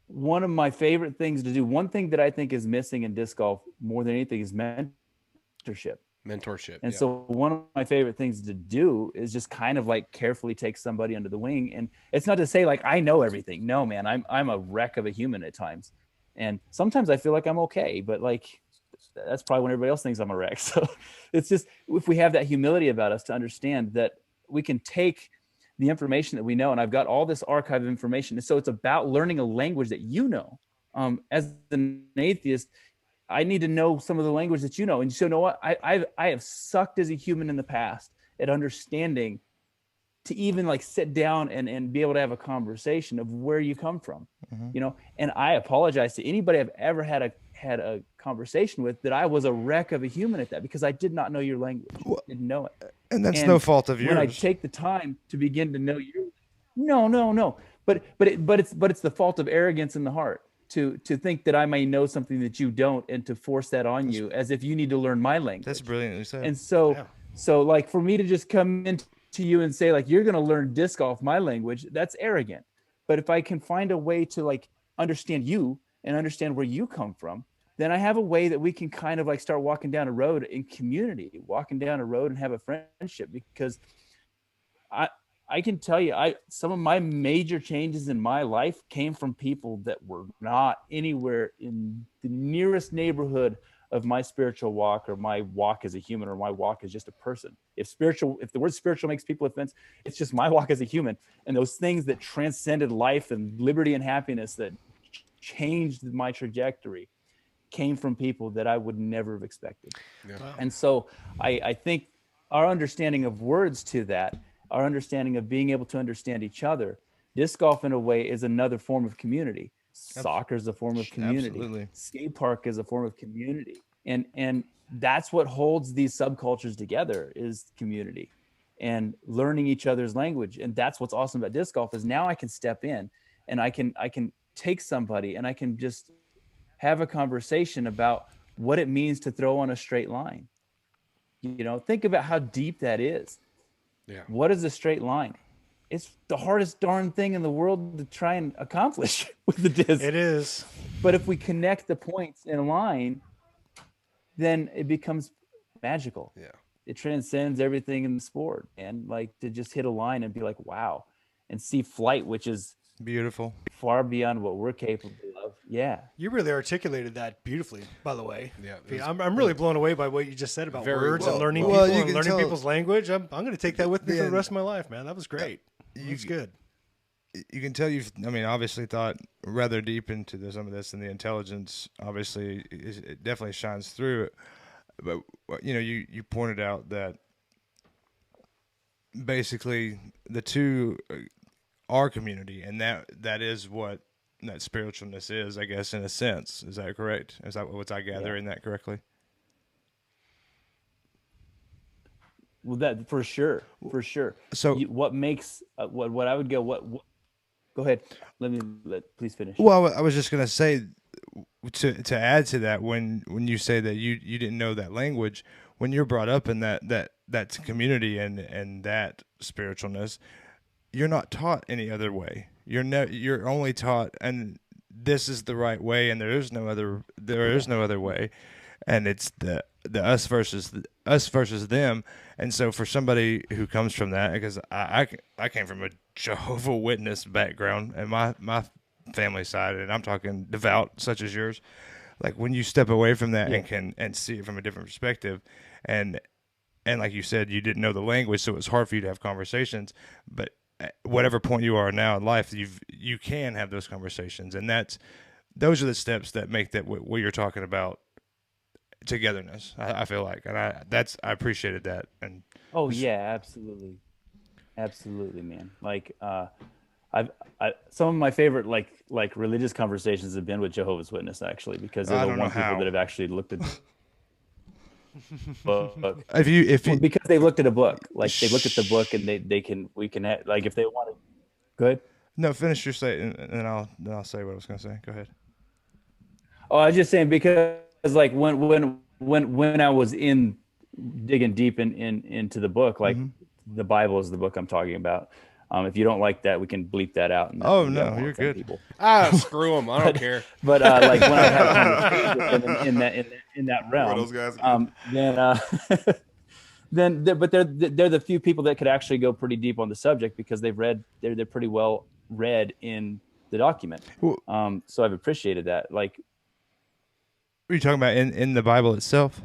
one of my favorite things to do, one thing that I think is missing in disc golf more than anything is mentorship. And so one of my favorite things to do is just kind of like carefully take somebody under the wing. And it's not to say like I know everything. No, man, I'm a wreck of a human at times. And sometimes I feel like I'm okay, but like that's probably when everybody else thinks I'm a wreck. So it's just, if we have that humility about us to understand that we can take the information that we know, and I've got all this archive of information. And so it's about learning a language that as an atheist, I need to know some of the language that you know. And so, you know what? I have sucked as a human in the past at understanding to even like sit down and be able to have a conversation of where you come from, and I apologize to anybody I've ever had a conversation with that I was a wreck of a human at that because I did not know your language. Didn't know it. And that's no fault of yours. When I take the time to begin to know you, no. But it's the fault of arrogance in the heart. To think that I may know something that you don't, and to force that on you as if you need to learn my language. That's brilliantly said. And so like for me to just come into you and say like, you're going to learn disc golf, my language, that's arrogant. But if I can find a way to like understand you and understand where you come from, then I have a way that we can kind of like start walking down a road in community, walking down a road and have a friendship. Because I can tell you, some of my major changes in my life came from people that were not anywhere in the nearest neighborhood of my spiritual walk or my walk as a human or my walk as just a person. If the word spiritual makes people offense, it's just my walk as a human. And those things that transcended life and liberty and happiness that changed my trajectory came from people that I would never have expected. Yeah. Wow. And so I think our understanding of words to that, our understanding of being able to understand each other, disc golf in a way is another form of community. Soccer is a form of community. Absolutely. Skate park is a form of community. And that's what holds these subcultures together is community and learning each other's language. And that's what's awesome about disc golf is now I can step in and I can take somebody and I can just have a conversation about what it means to throw on a straight line. You know, think about how deep that is. Yeah. What is a straight line? It's the hardest darn thing in the world to try and accomplish with the disc. It is. But if we connect the points in a line, then it becomes magical. Yeah. It transcends everything in the sport. And like to just hit a line and be like, wow, and see flight, which is Beautiful. far beyond what we're capable of. Yeah. You really articulated that beautifully, by the way. Yeah, it Pete, was- I'm really blown away by what you just said about Very words well. and learning Well, people you and can learning tell- people's language. I'm going to take that with me for Yeah. the rest of my life, man. That was great. That's good. You can tell obviously thought rather deep into some of this, and the intelligence obviously it definitely shines through it. But you pointed out that basically the two are community, and that is what that spiritualness is, I guess, in a sense. Is that correct? Is that what I gather in that correctly? Well, that for sure. So- what makes what I would go, what go ahead. Please finish. Well, I was just gonna say to add to that, when you say that you didn't know that language, when you're brought up in that community and that spiritualness, you're not taught any other way. You're only taught, and this is the right way, and there is no other way, and it's the us versus them. And so for somebody who comes from that, because I came from a Jehovah Witness background and my family side, and I'm talking devout such as yours, like when you step away from that and see it from a different perspective, and like you said, you didn't know the language, so it was hard for you to have conversations. But at whatever point you are now in life, you can have those conversations, and those are the steps that make that what you're talking about togetherness. I feel like, and I appreciated that. And Yeah, absolutely, man. Like some of my favorite like religious conversations have been with Jehovah's Witness, actually, because they're I the don't know one people how. that have actually looked at book. if you Because they looked at a book, like they look at the book and we can like if they want to. Go ahead. no, finish your statement, and then I'll say what I was going to say. Go ahead. Oh, I was just saying because like when I was digging deep into the book, like the Bible is the book I'm talking about. If you don't like that, we can bleep that out. And Oh, we no, don't you're offend good. people. Screw them. I don't care. But like when I have conversations with them in that Where realm, those guys go. but they're the few people that could actually go pretty deep on the subject because they're pretty well read in the document. So I've appreciated that. Like, Are you talking about in the Bible itself?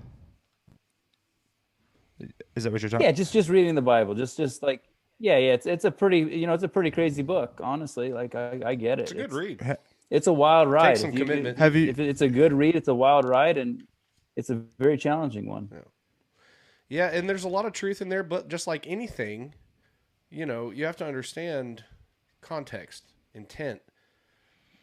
Is that what you're talking? yeah, just reading the Bible, just like it's a pretty crazy book, honestly. Like I get it. It's a good read. It's a wild ride. Takes some commitment. If it's a good read, it's a wild ride, and it's a very challenging one. Yeah, and there's a lot of truth in there, but just like anything, you have to understand context, intent.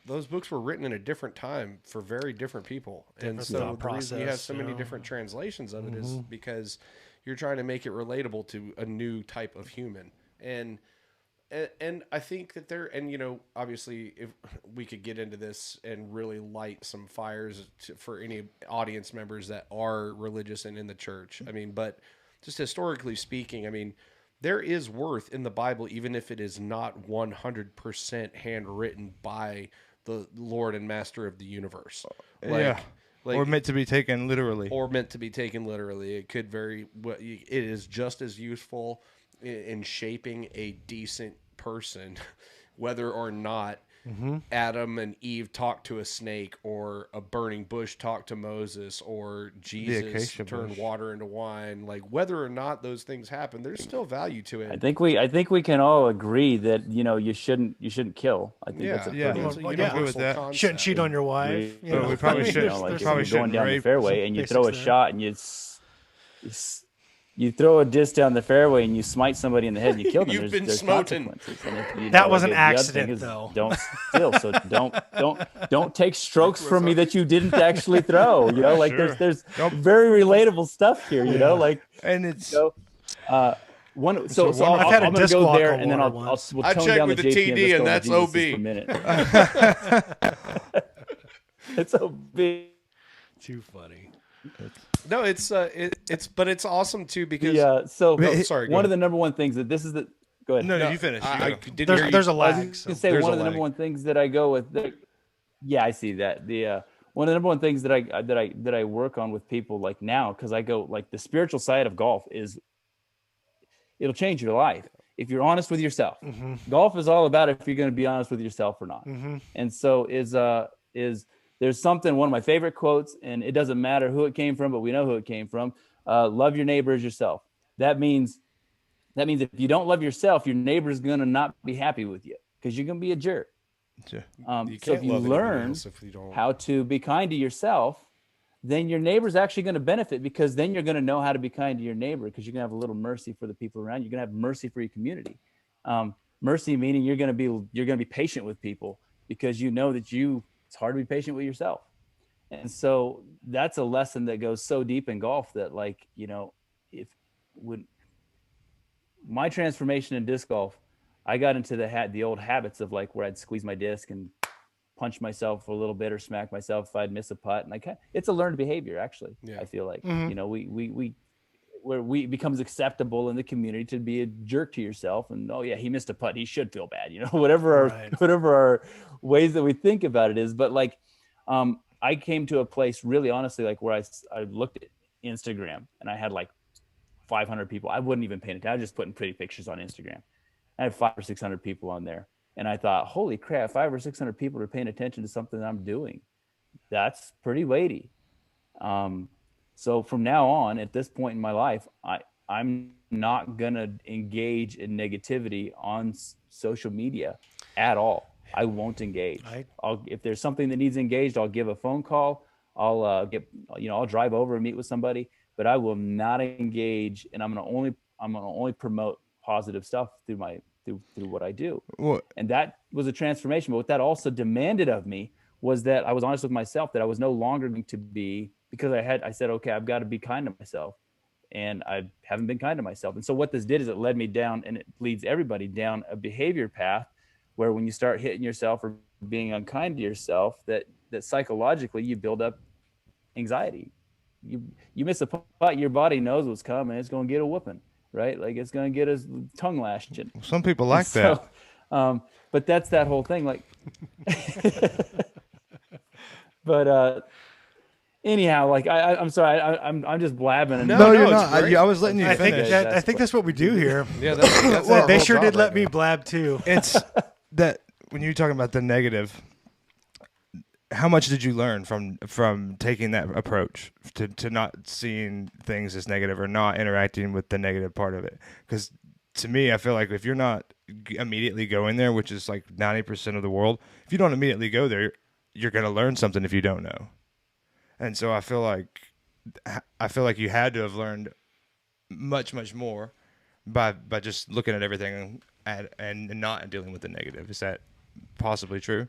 Those books were written in a different time for very different people. And Different so thought the reason you have so process, many different translations of it is because you're trying to make it relatable to a new type of human. And I think that obviously if we could get into this and really light some fires for any audience members that are religious and in the church. I mean, but just historically speaking, I mean, there is worth in the Bible, even if it is not 100% handwritten by the Lord and Master of the universe. Or meant to be taken literally. It could it is just as useful in shaping a decent person, whether or not Adam and Eve talked to a snake, or a burning bush talked to Moses, or Jesus acacia turned bush. water into wine. Like, whether or not those things happen, there's still value to it. I think we can all agree that you shouldn't kill. I think that's a Yeah. pretty It's a Well, universal agree with that. concept. Shouldn't cheat on your wife. agree. You know? we probably You should. know, like we if probably you're going shouldn't down the rape fairway and you throw a basics there. shot and you throw a disc down the fairway and you smite somebody in the head and you kill them. You've been there's smoting. consequences. And if, That was an the other thing accident, is though. Don't steal. So don't take strokes from me that you didn't actually throw. You know, like Sure. there's very relatable stuff here. You know, like And it's so. One, so one- I'll, I've had a I'm going to disc go walk there, on and then water I'll once. we'll I tone checked down with the the JP TD, and let's that's go to Jesus OB. for a minute. It's OB. Too funny. No, it's awesome too, because Yeah. So No, sorry, go one ahead. of the number one things that this is the go ahead. no, you finish. I You go. didn't hear you. There's a I was lag. going So. to say There's one a of the lag. number one things that I go with. Yeah, I see that. One of the number one things that I work on with people like now, because I go like the spiritual side of golf is it'll change your life if you're honest with yourself. Golf is all about if you're going to be honest with yourself or not. And so is there's something, one of my favorite quotes, and it doesn't matter who it came from, but we know who it came from. Love your neighbor as yourself. That means if you don't love yourself, your neighbor is going to not be happy with you because you're going to be a jerk. Sure. So can't if you love anybody learn else if you don't. how to be kind to yourself, then your neighbor's actually going to benefit, because then you're going to know how to be kind to your neighbor, because you're going to have a little mercy for the people around you. You're going to have mercy for your community. Mercy meaning you're going to be patient with people, because you know that it's hard to be patient with yourself. And so that's a lesson that goes so deep in golf that, like, you know, when my transformation in disc golf, I got into the old habits of like where I'd squeeze my disc and punch myself a little bit or smack myself if I'd miss a putt. And it's a learned behavior, actually. Yeah. I feel like, you know, it becomes acceptable in the community to be a jerk to yourself. And, oh yeah, he missed a putt, he should feel bad, you know, whatever our ways that we think about it is. But like, I came to a place really honestly, like where I looked at Instagram and I had like 500 people. I wouldn't even paint it. I was just putting pretty pictures on Instagram. I had 500 or 600 people on there. And I thought, holy crap, 500 or 600 people are paying attention to something that I'm doing. That's pretty weighty. So from now on, at this point in my life, I'm not going to engage in negativity on social media at all. I won't engage. If there's something that needs engaged, I'll give a phone call. I'll drive over and meet with somebody, but I will not engage. And I'm going to only promote positive stuff through what I do. And that was a transformation. But what that also demanded of me was that I was honest with myself, that I was no longer going to be, because I said, okay, I've got to be kind to myself. And I haven't been kind to myself. And so what this did is it led me down, and it leads everybody down a behavior path where when you start hitting yourself or being unkind to yourself, that psychologically you build up anxiety. You miss a putt, your body knows what's coming. It's going to get a whooping, right? Like it's going to get a tongue lashing. Some people like that. But that's that whole thing. Like, but anyhow, like I'm sorry, I'm just blabbing. And No, you're it's not. great. I was letting you I think finish. I think that's what we do here. Yeah, that's Well, our they whole sure job did right let me now. blab too. It's that when you're talking about the negative, how much did you learn from taking that approach to not seeing things as negative or not interacting with the negative part of it? Because to me, I feel like if you're not immediately going there, which is like 90% of the world, if you don't immediately go there, you're going to learn something if you don't know. And so I feel like you had to have learned much, much more by just looking at everything and not dealing with the negative. Is that possibly true?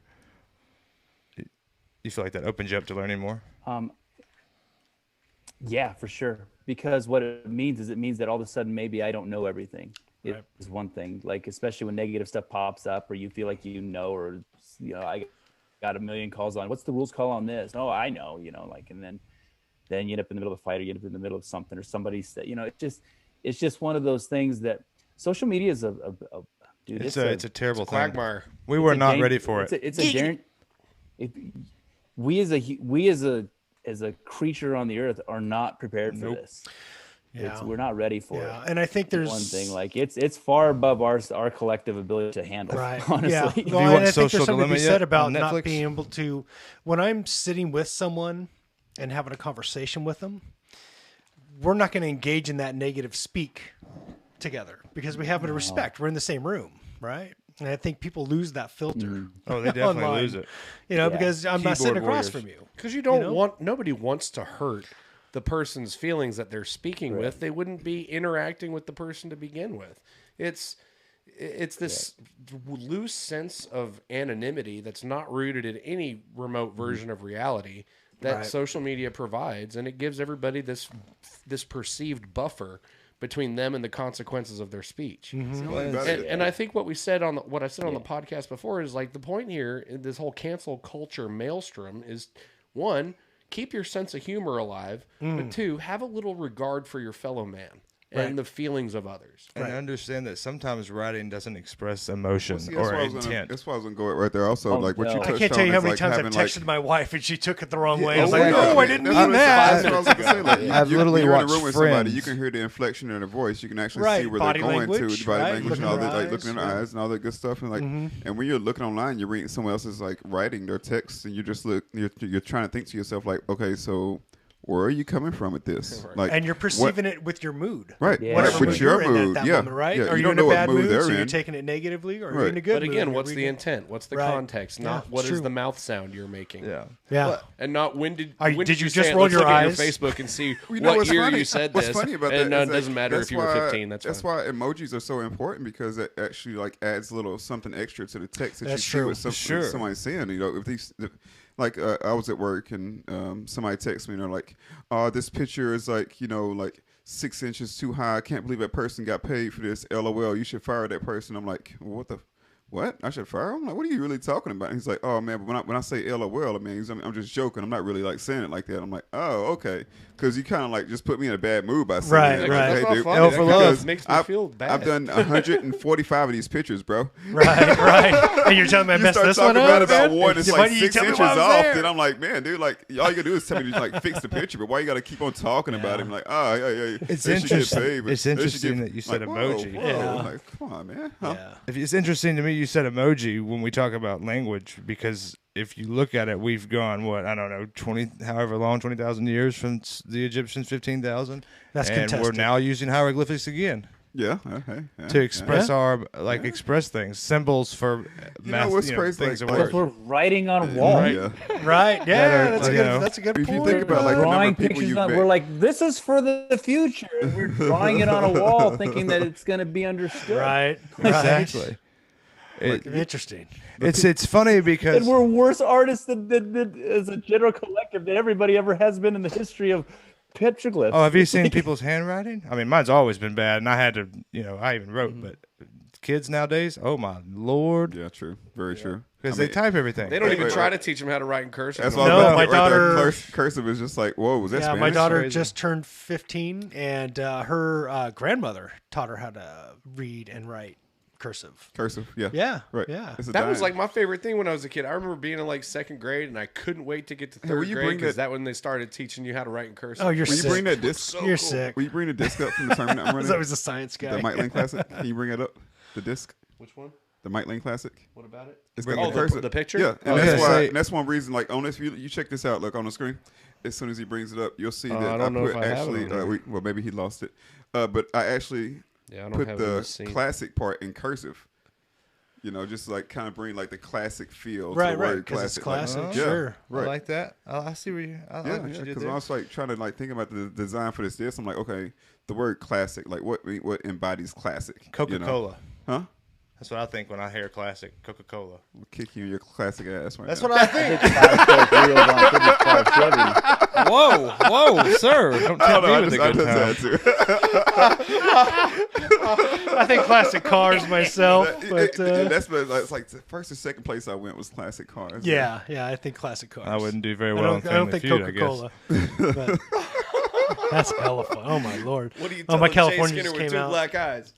You feel like that opens you up to learning more? Yeah, for sure. Because what it means that all of a sudden maybe I don't know everything. Right. Is one thing. Like especially when negative stuff pops up, or you feel like or I got a million calls on what's the rules call on this? Oh, I know, like, and then you end up in the middle of a fight, or you end up in the middle of something, or somebody said, it's just one of those things that social media is dude. It's a terrible thing. Quagmire. We were not ready for it. It's a guarantee. We as a creature on the earth are not prepared for this. We're not ready for it. And I think there's one thing like it's far above our collective ability to handle. right. Honestly, Yeah. you Well, watched and I think Social there's something to be Dilemma said yet about on not Netflix? being able to. When I'm sitting with someone and having a conversation with them, we're not going to engage in that negative speak together because we have a respect. We're in the same room, right? And I think people lose that filter. Oh, they definitely online, lose it. because I'm not sitting Keyboard across warriors. from you. Because you don't want, nobody wants to hurt the person's feelings that they're speaking with. They wouldn't be interacting with the person to begin with. It's this loose sense of anonymity that's not rooted in any remote version of reality that social media provides, and it gives everybody this perceived buffer between them and the consequences of their speech. And I think what I said on the podcast before is like the point here in this whole cancel culture maelstrom is, one, keep your sense of humor alive, but two, have a little regard for your fellow man and the feelings of others. And understand that sometimes writing doesn't express emotion See, or intent. That's why I was going to go right there. Also, like what you touched I on can't tell you how is, many like, times I've having, texted like, my wife and she took it the wrong way. I was oh, like, yeah. no, I didn't That's mean what that. That's what I was going to say. Like, I've literally when you're in a watched room with somebody, Friends. you can hear the inflection in their voice. You can actually Right, see where body they're going language, to, body right? language, Looking and all in that, their like looking in eyes, their eyes and all that good stuff. And like, and when you're looking online, you're reading someone else's like writing their text, and you just you're trying to think to yourself like, okay, so where are you coming from with this? Like, And you're perceiving it with your mood. right? Yeah. Right, Whatever with mood your you're in mood, at that yeah, moment, right? yeah. Are You you don't in know a what bad mood mood, they're so you're in. taking it negatively, or are you Right. in a good But mood? again, and what's you're the reading- intent? What's the Right. context? Not Yeah, what it's is true. the mouth sound you're making. Yeah. Yeah. And not when did Did you say just it? roll Let's your look at eyes? your Facebook and see You know what what's year funny? you said What's this. funny about and that is it doesn't matter if you were 15. That's why emojis are so important, because it actually like adds a little something extra to the text that That's you true. see what Sure. somebody's saying. You know, like I was at work and somebody texted me and they're like, "Oh, this picture is like, you know, like 6 inches too high. I can't believe that person got paid for this. LOL. You should fire that person." I'm like, what? I should fire him? I'm like, what are you really talking about? And he's like, oh man, but when I say LOL, I mean, I'm just joking. I'm not really like saying it like that. I'm like, oh, okay, because you kind of like just put me in a bad mood by saying Right, that. right. Like, That's hey, not dude, funny. L for love. It makes me feel bad. I've done 145 of these pictures, bro. Right. And you're telling me I You messed start this talking one about up? about man? one, it's Why like didn't you 6 tell me inches why I was off. there? Then I'm like, man, dude, like all you gotta do is tell me to like fix the picture, but why you gotta keep on talking about it? I'm like, oh yeah. It's they should get interesting. paid, but It's they should interesting get- that you said like, emoji. Whoa. Yeah. Like, come on, man. Huh? Yeah. If it's interesting to me, you said emoji when we talk about language, because if you look at it, we've gone I don't know, 20,000 years from the Egyptians, 15,000. That's and we're contested. now using hieroglyphics again Yeah. Okay. Yeah, to express Yeah. our express things, symbols for know what's crazy? things Like, of Because words. we're writing on a wall. Yeah. Right. Yeah. That's a you good. know, That's a good if you point. think about like the number Drawing of people pictures you've on, met, we're like, this is for the future, and we're drawing it on a wall, thinking that it's going to be understood. Right. Exactly. Interesting. It's funny because And we're worse artists than as a general collective than everybody ever has been in the history of petroglyphs. oh, have you seen people's handwriting? I mean, mine's always been bad, and I had to, I even wrote, but kids nowadays, oh my Lord, yeah, true, very true. because I mean, they type everything. They don't Wait, even wait, try wait. to teach them how to write in cursive. That's no all No, about my it right there. daughter- Cursive is just like, whoa, was that Yeah, Spanish? my daughter Crazy. just turned 15, and her grandmother taught her how to read and write cursive. Cursive, yeah, Yeah. right. Yeah. It's a That was dime. like my favorite thing when I was a kid. I remember being in like second grade, and I couldn't wait to get to will third you grade bring because that- that when they started teaching you how to write in cursive. Oh, you're Will you sick. bring that disc? You're sick. Will you bring the disc up from the tournament I'm He's running? always a science guy. The Mike Lane Classic. Can you bring it up? The disc, Which one? the Mike Lane Classic. What about it? It's Bring got it the up. cursive. The picture? Yeah, and Oh, that's yeah. why. Say- And that's one reason. Like on this, you check this out. Look on the screen. As soon as he brings it up, you'll see that I don't know put if I have it actually. on here. Well, maybe he lost it. But I actually Yeah, I don't put have it in the the scene. classic part in cursive. You know, just like kind of bring like the classic feel Right, to the right, word 'cause it's classic. classic, yeah, sure. I right. like that. I see where you. I Yeah, like what you did because there. I was like trying to like think about the design for this disc. I'm like, okay, the word classic, like what embodies classic? Coca-Cola. Huh? That's what I think when I hear classic Coca-Cola. I'll kick you in your classic ass right That's now. what I think. Whoa. Whoa, sir! Don't I tell don't know, me with a I good time. just had to. I think classic cars myself, but That's like the first or second place I went was classic cars. yeah, I think classic cars. I wouldn't do very I well in don't, I don't Family think Feud, I guess. Coca-Cola. But that's hella fun. Oh my lord. What do you Oh, my Jay California Skinner just with came two out. black eyes?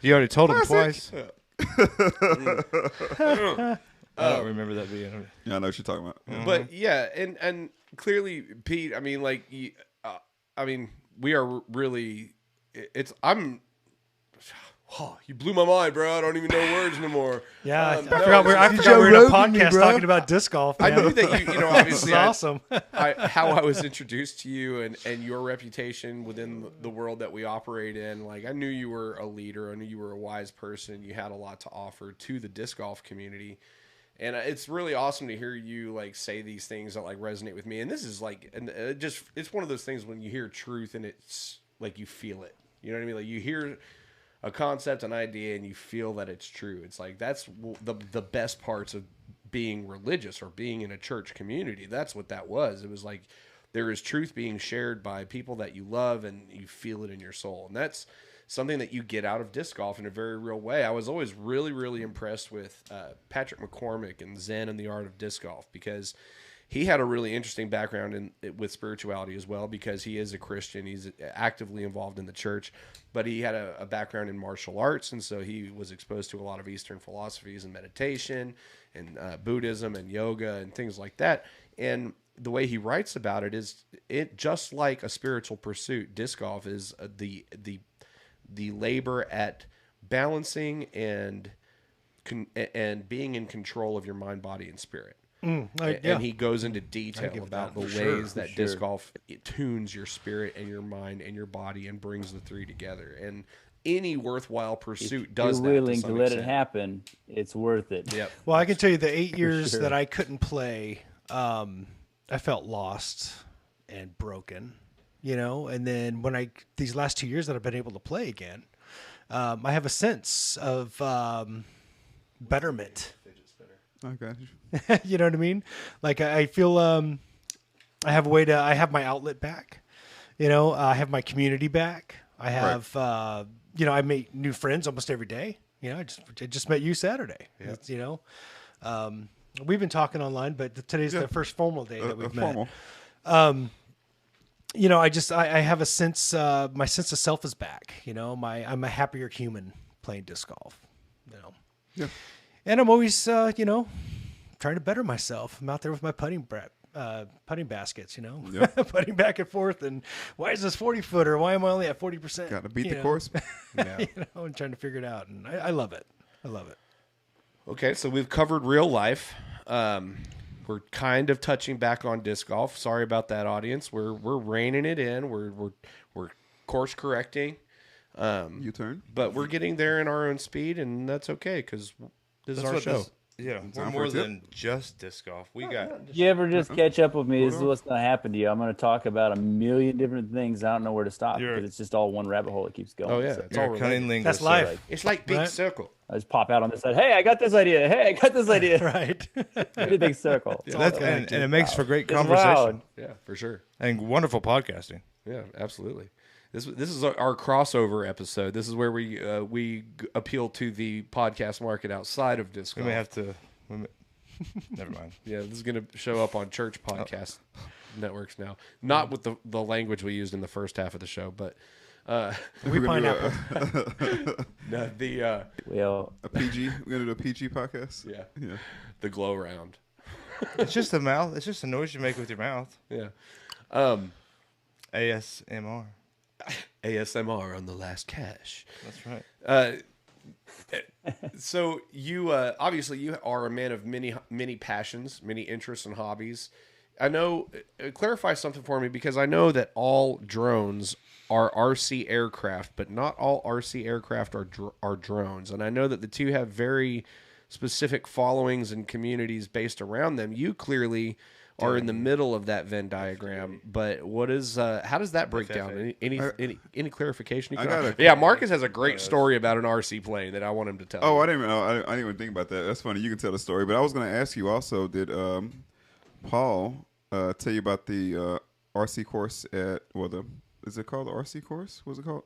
You already told him twice. Yeah. I don't remember that being. Yeah, I know what you're talking about. Yeah. But yeah, and clearly, Pete. I mean, like, we are really. Oh, you blew my mind, bro. I don't even know words anymore. Yeah, I no, forgot we're in a podcast talking about disc golf. I Man. knew that you know, This obviously, is awesome. how I was introduced to you and your reputation within the world that we operate in. Like, I knew you were a leader. I knew you were a wise person. You had a lot to offer to the disc golf community. And it's really awesome to hear you like say these things that like resonate with me. And this is like, and it's one of those things when you hear truth and it's like you feel it. You know what I mean? Like you hear a concept, an idea, and you feel that it's true. It's like that's the best parts of being religious or being in a church community. That's what that was. It was like there is truth being shared by people that you love and you feel it in your soul. And that's something that you get out of disc golf in a very real way. I was always really, really impressed with Patrick McCormick and Zen and the Art of Disc Golf because he had a really interesting background with spirituality as well because he is a Christian. He's actively involved in the church, but he had a background in martial arts, and so he was exposed to a lot of Eastern philosophies and meditation and Buddhism and yoga and things like that. And the way he writes about it is it just like a spiritual pursuit. Disc golf is the labor at balancing and being in control of your mind, body, and spirit. And he goes into detail about the ways that disc golf tunes your spirit and your mind and your body and brings the three together. And any worthwhile pursuit does that. If you're willing to let extent. it happen, it's worth it. Yep. Well, I can tell you the 8 years that I couldn't play, I felt lost and broken, you know. And then these last 2 years that I've been able to play again, I have a sense of betterment. I got you. You know what I mean? Like I feel I have my outlet back. You know, I have my community back. I have I make new friends almost every day. You know, I just met you Saturday. Yeah. You know, we've been talking online, but today's the first formal day that we've met. You know, I have a sense my sense of self is back. You know, I'm a happier human playing disc golf. You know. Yeah. And I'm always trying to better myself. I'm out there with my putting baskets, you know, putting back and forth. And why is this 40-footer? Why am I only at 40%? Got to beat the course. Yeah. You know, and trying to figure it out. And I love it. I love it. Okay, so we've covered real life. We're kind of touching back on disc golf. Sorry about that, audience. We're reining it in. We're course correcting. U-turn. But we're getting there in our own speed, and that's okay because this is our show. We're more than just disc golf. We got. You ever just catch up with me? This is what's going to happen to you. I'm going to talk about a million different things. I don't know where to stop because it's just all one rabbit hole that keeps going. Oh yeah, so. it's all cunning linguist. That's life. It's like big circle. I just pop out on this side. Hey, I got this idea. Hey, I got this idea. Right. Pretty big circle. Yeah, and it makes for great It's conversation. loud. Yeah, for sure. And wonderful podcasting. Yeah, absolutely. This is our crossover episode. This is where we appeal to the podcast market outside of disc golf. We may have to. Never mind. Yeah, this is going to show up on church podcast networks now. Not with the language we used in the first half of the show, but we pineapple. no, a PG. We're gonna do a PG podcast. Yeah. The glow round. It's just a mouth. It's just a noise you make with your mouth. Yeah. ASMR. ASMR on the last cash. That's right. So you obviously you are a man of many passions, many interests and hobbies. I know. Clarify something for me because I know that all drones are RC aircraft, but not all RC aircraft are drones. And I know that the two have very specific followings and communities based around them. You clearly are in the middle of that Venn diagram, but what is how does that break down? Any clarification you can offer? Yeah, Marcus has a great story about an RC plane that I want him to tell. Oh, I didn't even think about that. That's funny. You can tell the story, but I was going to ask you also. Did Paul tell you about the RC course at is it called the RC course? What's it called?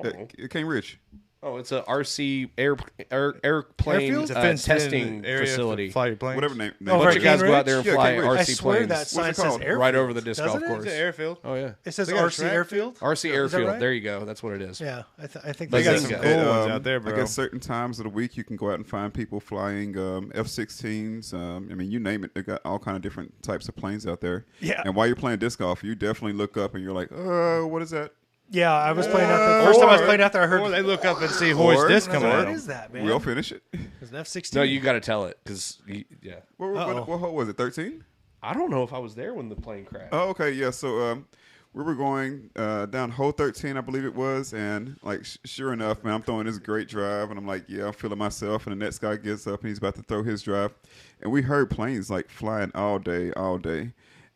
At King Rich. Oh, it's a RC airplane Airfield? It's a fenced-in testing area facility. to fly your planes. Whatever name. Oh, A bunch right, of guys Cane go out there and Ridge? fly Yeah, Cane RC Ridge. I swear planes that sign What's it says called? airfield. right over the disc golf doesn't it? course. It's an airfield. Oh yeah, It says They got a RC track, airfield. RC Is that airfield. right? There you go. That's what it is. Yeah, I think They There got you some go. cool ones out there, bro. I guess certain times of the week you can go out and find people flying F-16s. I mean, you name it. They got all kind of different types of planes out there. Yeah. And while you're playing disc golf, you definitely look up and you're like, what is that? Yeah, I was playing out there. First time I was playing out there, I heard. Or they look up and see Hoy's Or- disc or- coming What at is them. that, man? We'll finish it. It's an F-16. No, you got to tell it because yeah. What hole was it? 13? I don't know if I was there when the plane crashed. Oh, okay, yeah. So we were going down hole 13, I believe it was, and like sure enough, man, I'm throwing this great drive, and I'm like, yeah, I'm feeling myself, and the next guy gets up and he's about to throw his drive, and we heard planes like flying all day,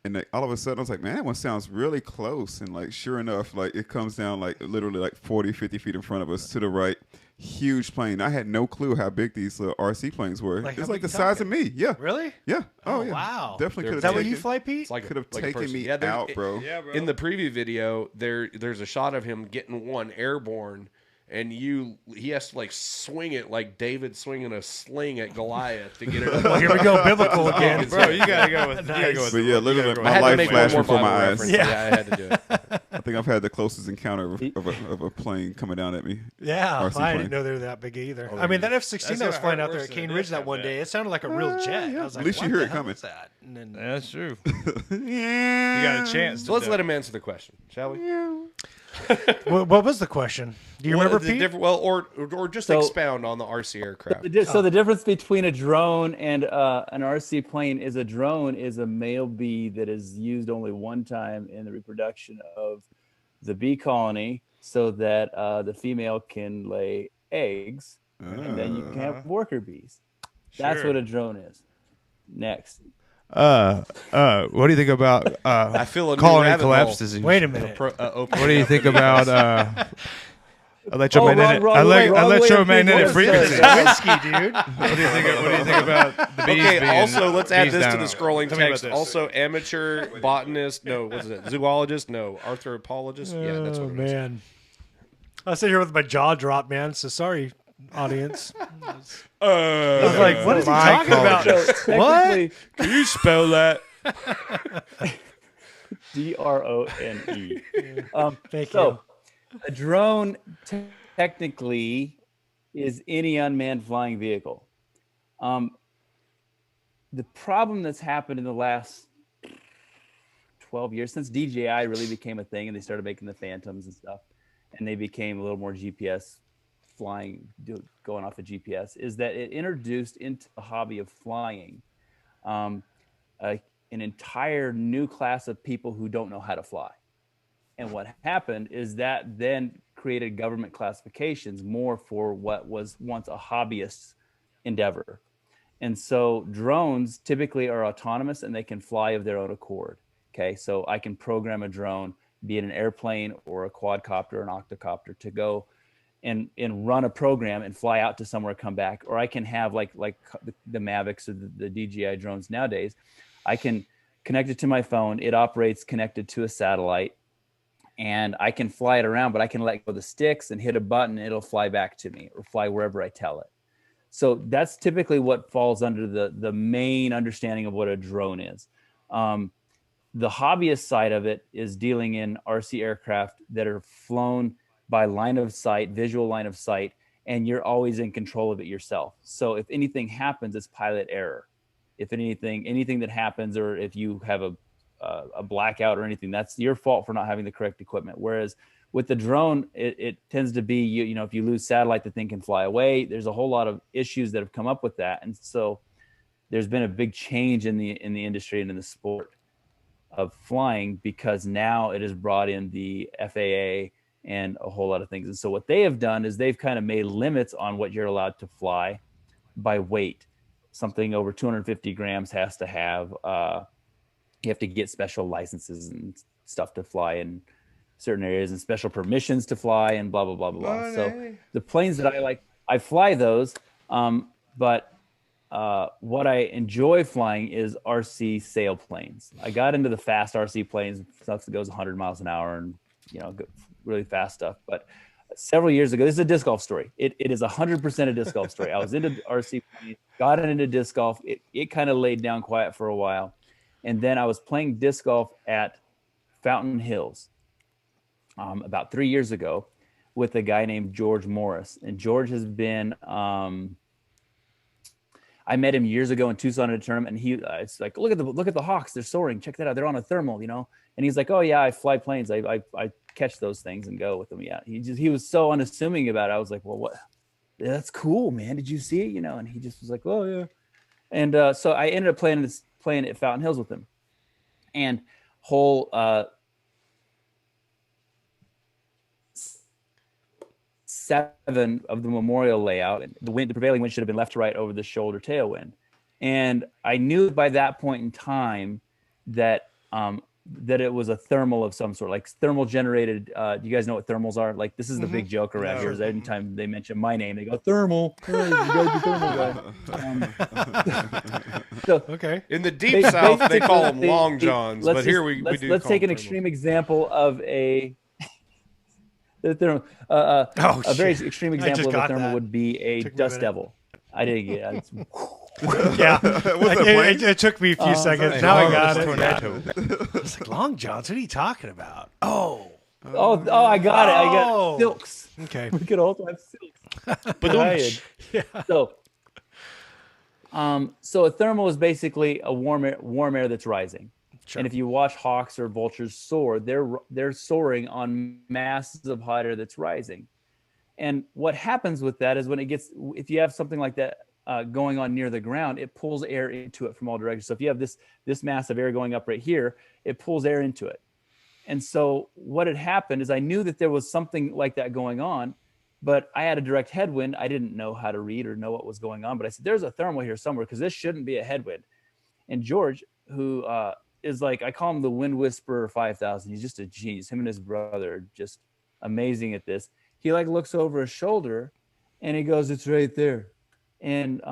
and like, all of a sudden I was like, man, that one sounds really close, and like sure enough, like it comes down like literally like 40, 50 feet in front of us to the right. Huge plane. I had no clue how big these little RC planes were. Like, It's how like big the you size talking? of me. Yeah. Really? Yeah. Oh, yeah. wow. Definitely could have Is that what taken. you fly, Pete? It's like Could have like a taken person. me Yeah, there- out, bro. Yeah, bro. In the preview video, there's a shot of him getting one airborne, and he has to like swing it like David swinging a sling at Goliath to get it. Well, here we go, biblical again. Bro, you gotta go with. You gotta go with. But yeah, literally, go I my had to life make one flashed more before Bible my eyes. reference. Yeah, I had to do it. I think I've had the closest encounter of a plane coming down at me. Yeah, RC I plane. didn't know they were that big either. Oh, I mean, yeah. that F-16 That's that was gonna flying hurt out there worse at than Cane a Ridge disc that golf one bat. day, it sounded like a real jet. yeah. I was like, At least you what hear the it hell coming. is that? And then, Yeah, that's true. You got a chance. So let's let him answer the question, shall we? what was the question? Do you remember, Pete? Or just So- expound on the RC aircraft. So the difference between a drone and an RC plane is a drone is a male bee that is used only one time in the reproduction of the bee colony, so that the female can lay eggs, and then you can have worker bees. That's Sure. what a drone is. Next. What do you think about I feel a new colony rabbit collapse hole. disease? Wait a minute. What do you think about electromagnetic wrong way of electromagnetic thinking. frequencies? Whiskey, dude. What do you think about the bees Okay, being- also let's add bees this to down the on- scrolling Tell me about text. this. Also, amateur botanist, no, what's it? Zoologist, no, arthropologist. Yeah, that's Oh, what it is. man. I sit here with my jaw dropped, man. So sorry, audience. I was like, what is he my talking about? culture. So What? technically, Can you spell that? DRONE. Thank So, a drone technically is any unmanned flying vehicle. The problem that's happened in the last 12 years, since DJI really became a thing and they started making the Phantoms and stuff, and they became a little more GPS flying, going off of GPS, is that it introduced into the hobby of flying an entire new class of people who don't know how to fly. And what happened is that then created government classifications more for what was once a hobbyist endeavor. And so drones typically are autonomous and they can fly of their own accord. Okay, so I can program a drone, be it an airplane or a quadcopter or an octocopter, to go and run a program and fly out to somewhere, come back. Or I can have like the Mavics or the DJI drones nowadays. I can connect it to my phone. It operates connected to a satellite, and I can fly it around, but I can let go of the sticks and hit a button. It'll fly back to me or fly wherever I tell it. So that's typically what falls under the main understanding of what a drone is. The hobbyist side of it is dealing in RC aircraft that are flown by line of sight, visual line of sight, and you're always in control of it yourself. So if anything happens, it's pilot error. If anything that happens, or if you have a blackout or anything, that's your fault for not having the correct equipment. Whereas with the drone, it tends to be, you know, if you lose satellite, the thing can fly away. There's a whole lot of issues that have come up with that. And so there's been a big change in the industry and in the sport of flying, because now it has brought in the FAA and a whole lot of things. And so what they have done is they've kind of made limits on what you're allowed to fly by weight. Something over 250 grams has to have, you have to get special licenses and stuff to fly in certain areas and special permissions to fly and blah, blah, blah, blah, blah. So the planes that I like, I fly those. But what I enjoy flying is RC sailplanes. I got into the fast RC planes, stuff that goes 100 miles an hour and, you know, really fast stuff. But several years ago. This is a disc golf story. It is 100% a disc golf story. I was into RC, got into disc golf. It kind of laid down quiet for a while. And then I was playing disc golf at Fountain Hills about 3 years ago with a guy named George Morris. And George has been, I met him years ago in Tucson at a tournament, and it's like, look at the Hawks. They're soaring. Check that out. They're on a thermal, you know? And he's like, oh yeah, I fly planes. I catch those things and go with them. Yeah. He was so unassuming about it. I was like, well, what? That's cool, man. Did you see it? You know? And he just was like, oh yeah. And so I ended up playing at Fountain Hills with him, and whole 7 of the memorial layout, and the prevailing wind should have been left to right over the shoulder tailwind. And I knew by that point in time that that it was a thermal of some sort, like thermal generated. Do you guys know what thermals are? Like, this is the big joke around here. Is every time they mention my name, they go thermal. Hey, you guys are thermal guy. So okay, in the deep south they call them long johns, but here we do. Let's take an extreme example of a. A very extreme example of a thermal would be a dust devil. I didn't get it. Yeah, it took me a few seconds. Now I got it. It's like, long johns. What are you talking about? Oh, I got it. I got silks. Okay, we could also have silks. But yeah. So a thermal is basically a warm air that's rising. Sure. And if you watch hawks or vultures soar, they're soaring on masses of hot air that's rising. And what happens with that is if you have something like that going on near the ground, it pulls air into it from all directions. So if you have this mass of air going up right here, it pulls air into it. And so what had happened is I knew that there was something like that going on, but I had a direct headwind. I didn't know how to read or know what was going on, but I said, there's a thermal here somewhere because this shouldn't be a headwind. And George, who is like, I call him the Wind Whisperer 5000. He's just a genius. Him and his brother are just amazing at this. He like looks over his shoulder and he goes, it's right there. And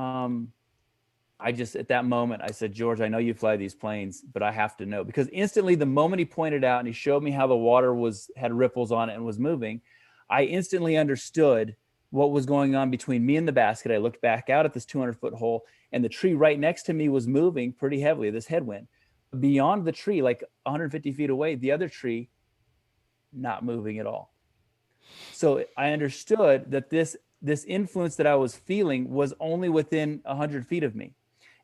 I just, at that moment, I said, George, I know you fly these planes, but I have to know. Because instantly, the moment he pointed out and he showed me how the water had ripples on it and was moving, I instantly understood what was going on between me and the basket. I looked back out at this 200-foot hole, and the tree right next to me was moving pretty heavily, this headwind. Beyond the tree, like 150 feet away, the other tree, not moving at all. So I understood that this influence that I was feeling was only within 100 feet of me.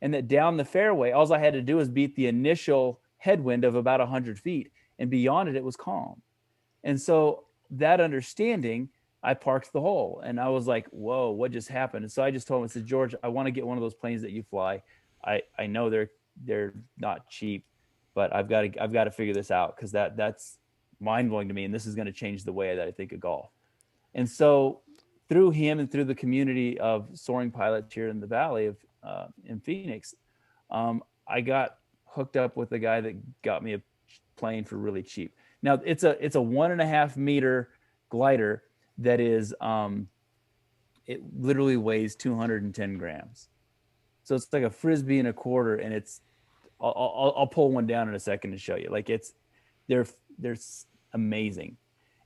And that down the fairway, all I had to do was beat the initial headwind of about 100 feet. And beyond it, it was calm. And so that understanding, I parked the hole. And I was like, whoa, what just happened? And so I just told him, I said, George, I want to get one of those planes that you fly. I know they're not cheap, but I've got to figure this out, because that's mind-blowing to me. And this is going to change the way that I think of golf. And so through him and through the community of soaring pilots here in the Valley of in Phoenix, I got hooked up with a guy that got me a plane for really cheap. Now it's a 1.5 meter glider that is it literally weighs 210 grams. So it's like a Frisbee and a quarter, and I'll pull one down in a second to show you. Like they're amazing.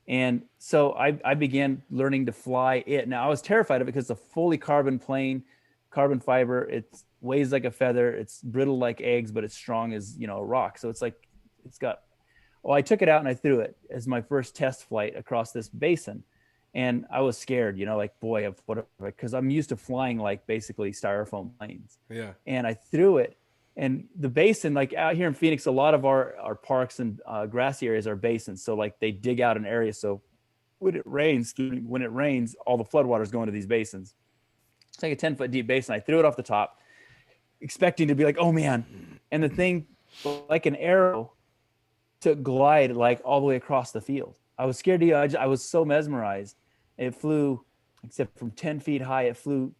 And so I began learning to fly it. Now I was terrified of it because it's a fully carbon plane, carbon fiber. It weighs like a feather. It's brittle like eggs, but it's strong as, a rock. So it's like, I took it out and I threw it as my first test flight across this basin. And I was scared, like, boy, because I'm used to flying like basically styrofoam planes. Yeah. And I threw it. And the basin, like out here in Phoenix, a lot of our parks and grassy areas are basins. So like they dig out an area. So when it rains, all the floodwaters go into these basins. It's like a 10-foot deep basin. I threw it off the top, expecting to be like, oh man. And the thing, like an arrow, to glide like all the way across the field. I was scared I was so mesmerized. It flew, except from 10 feet high, it flew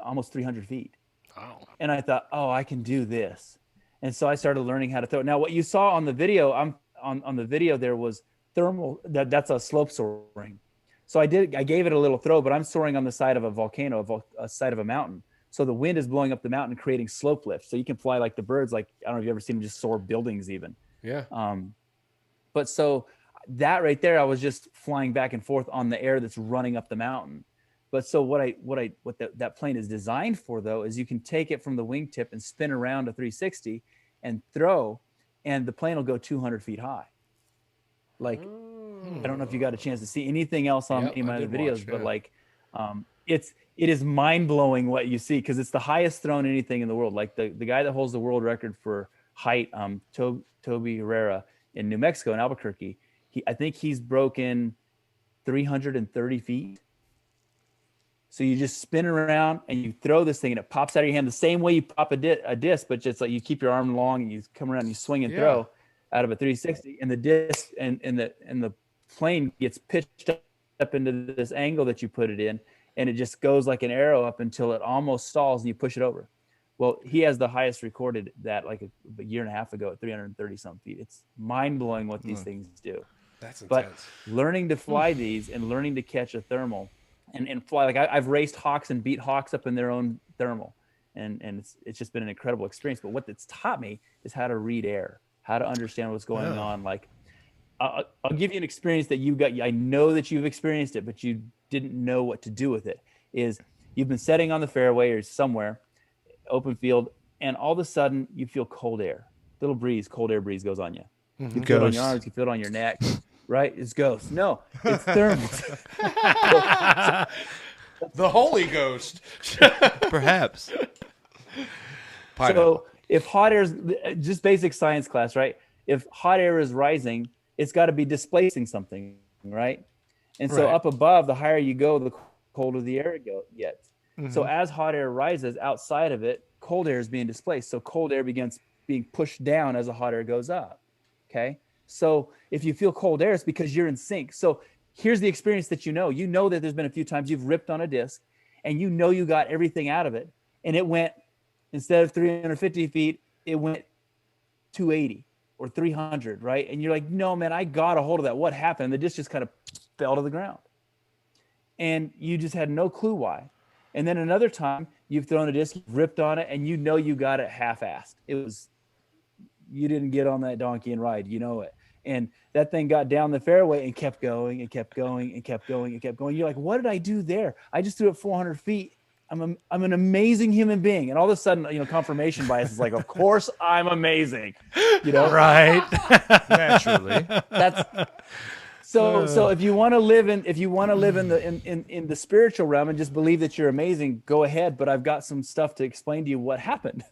almost 300 feet. Wow. And I thought, I can do this. And so I started learning how to throw. Now, what you saw on the video, on the video, there was thermal, that's a slope soaring. So I gave it a little throw, but I'm soaring on the side of a volcano, a side of a mountain. So the wind is blowing up the mountain, creating slope lift. So you can fly like the birds, like, I don't know if you've ever seen them just soar buildings even. Yeah. But so that right there, I was just flying back and forth on the air that's running up the mountain. But so what that plane is designed for, though, is you can take it from the wingtip and spin around a 360 and throw, and the plane will go 200 feet high. Like, I don't know if you got a chance to see anything else on any of my other videos, but like, it is mind blowing what you see, because it's the highest thrown anything in the world. Like the guy that holds the world record for height, Toby Herrera in New Mexico in Albuquerque, I think he's broken 330 feet. So you just spin around and you throw this thing and it pops out of your hand the same way you pop a disc, but just like you keep your arm long and you come around and you swing and throw out of a 360, and the disc and the plane gets pitched up into this angle that you put it in, and it just goes like an arrow up until it almost stalls and you push it over. Well, he has the highest recorded that like a year and a half ago at 330 something feet. It's mind blowing what these things do. That's intense. But learning to fly these and learning to catch a thermal and fly, like I've raced hawks and beat hawks up in their own thermal, and it's just been an incredible experience. But what it's taught me is how to read air, how to understand what's going on. Like I'll give you an experience that you got. I know that you've experienced it, but you didn't know what to do with it. Is you've been setting on the fairway or somewhere, open field, and all of a sudden you feel cold air, little breeze, cold air breeze goes on you. You feel it on your arms, you feel it on your neck. Right? It's ghosts. No, it's thermals. The Holy Ghost. Perhaps. So if hot air is just basic science class, right? If hot air is rising, it's got to be displacing something, right? And so up above, the higher you go, the colder the air gets. So as hot air rises outside of it, cold air is being displaced. So cold air begins being pushed down as the hot air goes up. Okay. So if you feel cold air, it's because you're in sync. So here's the experience that you know that there's been a few times you've ripped on a disc and you got everything out of it. And it went, instead of 350 feet, it went 280 or 300, right? And you're like, no, man, I got a hold of that. What happened? And the disc just kind of fell to the ground. And you just had no clue why. And then another time you've thrown a disc, you've ripped on it, and you got it half-assed. You didn't get on that donkey and ride, it. And that thing got down the fairway and kept going and kept going and kept going and kept going. You're like, what did I do there? I just threw it 400 feet. I'm an amazing human being. And all of a sudden, confirmation bias is like, of course I'm amazing, Right. Naturally. So if you want to live in the spiritual realm and just believe that you're amazing, go ahead. But I've got some stuff to explain to you what happened.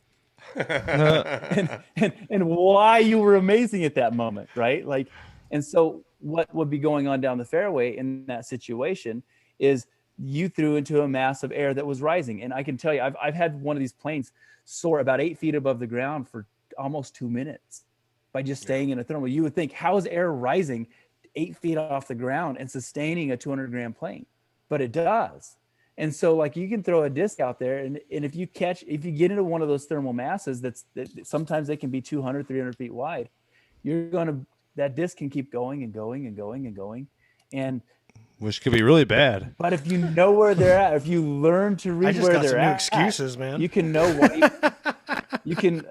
and why you were amazing at that moment, right? Like, and so what would be going on down the fairway in that situation is you threw into a mass of air that was rising. And I can tell you, I've had one of these planes soar about 8 feet above the ground for almost 2 minutes by just staying in a thermal. You would think, how is air rising 8 feet off the ground and sustaining a 200-gram plane? But it does. And so like you can throw a disc out there and if you get into one of those thermal masses that sometimes they can be 200, 300 feet wide, that disc can keep going and going and going and going. And which could be really bad. But if you know where they're at, if you learn to read where they're at, excuses, man. You can know what you can.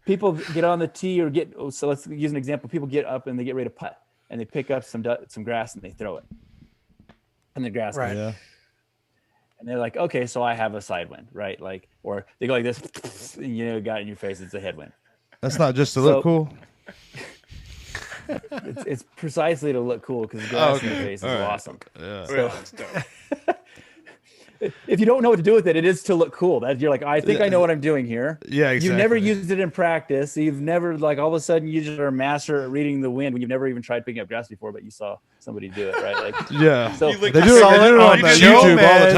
People get on the tee or so let's use an example. People get up and they get ready to putt and they pick up some grass and they throw it. And the grass right. Yeah. And they're like, okay, so I have a side wind, right? Like, or they go like this, and got it in your face. It's a headwind. That's not just to look cool. It's precisely to look cool because the grass in your face is awesome. Yeah. So, if you don't know what to do with it, it is to look cool. That you're like, I think I know what I'm doing here. Yeah, exactly. You've never used it in practice. You've never all of a sudden you just are a master at reading the wind when you've never even tried picking up grass before, but you saw somebody do it, right? Like, yeah. So they do it on YouTube all the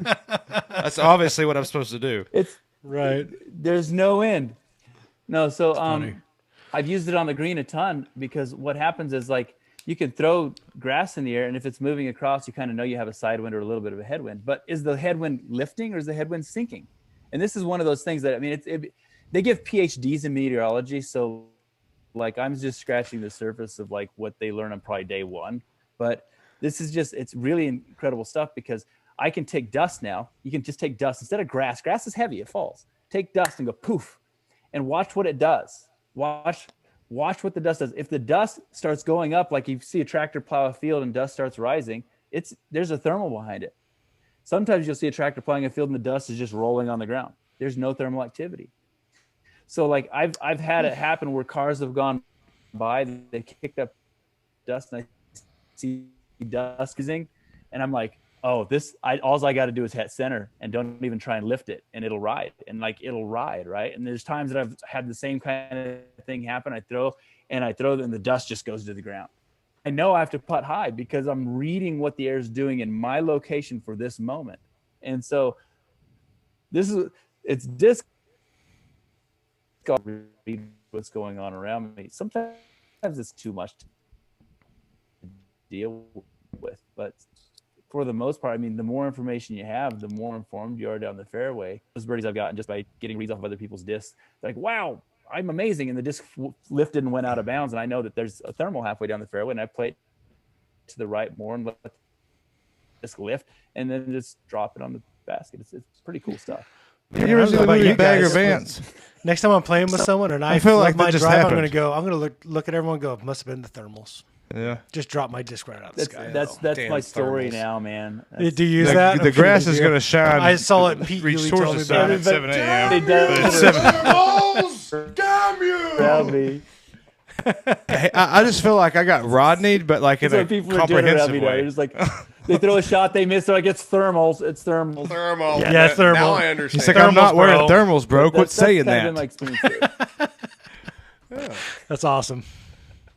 time. That's obviously what I'm supposed to do. It's right. There's no end. No, so I've used it on the green a ton because what happens is like you can throw grass in the air, and if it's moving across, you kind of know you have a side wind or a little bit of a headwind. But is the headwind lifting or is the headwind sinking? And this is one of those things that, I mean, they give PhDs in meteorology, so like I'm just scratching the surface of like what they learn on probably day one. But this is it's really incredible stuff because I can take dust now. You can just take dust instead of grass. Grass is heavy, it falls. Take dust and go poof, and watch what it does. Watch watch what the dust does. If the dust starts going up, like you see a tractor plow a field and dust starts rising, there's a thermal behind it. Sometimes you'll see a tractor plowing a field and the dust is just rolling on the ground. There's no thermal activity. So like I've had it happen where cars have gone by, they kicked up dust, and I see dust rising, and I'm like, oh, all I got to do is hit center and don't even try and lift it, and it'll ride, right? And there's times that I've had the same kind of thing happen. I throw, and the dust just goes to the ground. I know I have to putt high because I'm reading what the air is doing in my location for this moment. And so it's disc read what's going on around me. Sometimes it's too much to deal with, but for the most part, I mean, the more information you have, the more informed you are down the fairway. Those birdies I've gotten just by getting reads off of other people's discs, they're like, wow, I'm amazing. And the disc lifted and went out of bounds. And I know that there's a thermal halfway down the fairway, and I play it to the right more and let the disc lift and then just drop it on the basket. It's pretty cool stuff. You ever see the movie Bagger Vance? Next time I'm playing with someone and I feel like my drive, I'm going to look at everyone and go, it must have been the thermals. Yeah. Just drop my disc right out of the sky. That's my story now, man. Do you use that? The grass is going to shine. I saw it. Pete reach Uli towards told the me sun about at 7 a.m. It does. It's 7. Damn you! I just feel like I got Rodney'd, but like in a comprehensive way. They're just like, they throw a shot, they miss. They're like, it's thermals. It's thermals. Thermal. Yeah, thermal. Now I understand. He's like, I'm not wearing thermals, bro. Quit saying That's that. kind of been my experience. That's awesome.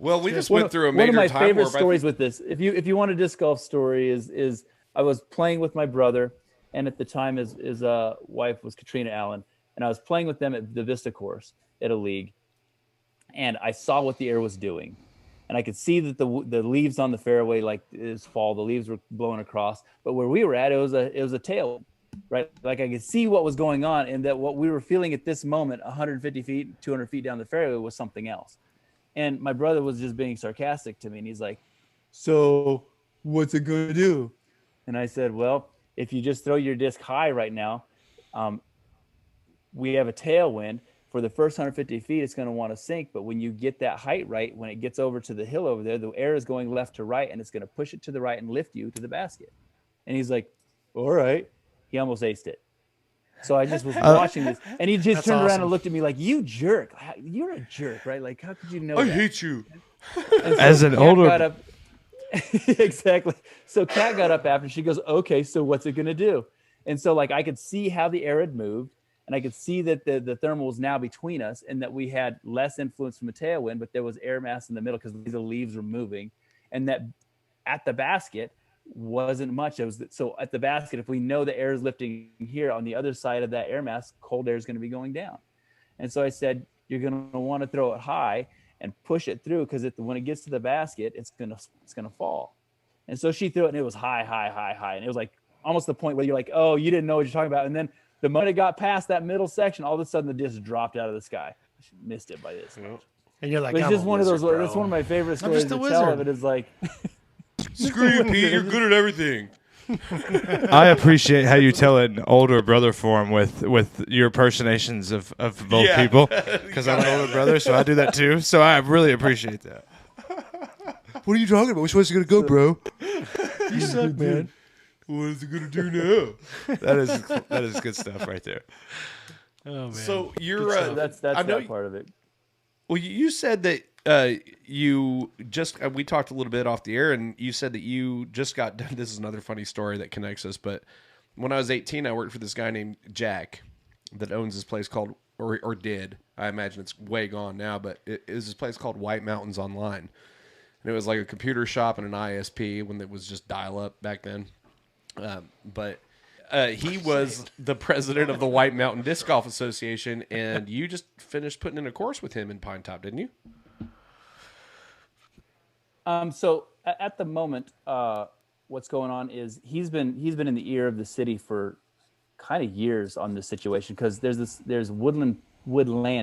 Well, we just went through a major one of my time favorite warp. stories with this. If you want a disc golf story, is I was playing with my brother, and at the time his wife was Katrina Allen, and I was playing with them at the Vista course at a league, and I saw what the air was doing, and I could see that the leaves on the fairway, like is fall, the leaves were blowing across, but where we were at, it was a tail, right? Like I could see what was going on, and that what we were feeling at this moment, 150 feet, 200 feet down the fairway, was something else. And my brother was just being sarcastic to me. And he's like, so what's it going to do? And I said, well, if you just throw your disc high right now, we have a tailwind. For the first 150 feet, it's going to want to sink. But when you get that height right, when it gets over to the hill over there, the air is going left to right, and it's going to push it to the right and lift you to the basket. And he's like, all right. He almost aced it. So I just was watching this, and he just turned around and looked at me like, "You jerk! You're a jerk, right? Like, how could you know? I that?" hate you. So As an Kat older, got up, exactly. So Kat got up after. She goes, "Okay, so what's it gonna do?" And so like I could see how the air had moved, and I could see that the thermal was now between us, and that we had less influence from a tailwind, but there was air mass in the middle because the leaves were moving, and that at the basket wasn't much. So at the basket, if we know the air is lifting here, on the other side of that air mass, cold air is going to be going down. And so I said, you're going to want to throw it high and push it through, because when it gets to the basket, it's going to fall. And so she threw it, and it was high, and it was like almost the point where you're like, oh, you didn't know what you're talking about. And then the moment it got past that middle section, all of a sudden the disc dropped out of the sky. She missed it by this much. And you're like, But it's just one of those. That's one of my favorite stories to tell of it. Is like, Screw you, Pete. You're good at everything. I appreciate how you tell an older brother form with your impersonations of both people, because I'm an older brother, so I do that too. So I really appreciate that. What are you talking about? Which one's it gonna go, bro? You suck, man. What is it gonna do now? That is good stuff right there. Oh man. So you're that's I know that part of it. Well, you said that you just we talked a little bit off the air, and you said that you just got done. This is another funny story that connects us. But when I was 18, I worked for this guy named Jack that owns this place called, or did. I imagine it's way gone now, but it is this place called White Mountains Online, and it was like a computer shop and an ISP when it was just dial up back then. But he was the president of the White Mountain Disc Golf Association, and you just finished putting in a course with him in Pine Top, didn't you? So at the moment, what's going on is he's been in the ear of the city for kind of years on this situation, because there's woodland.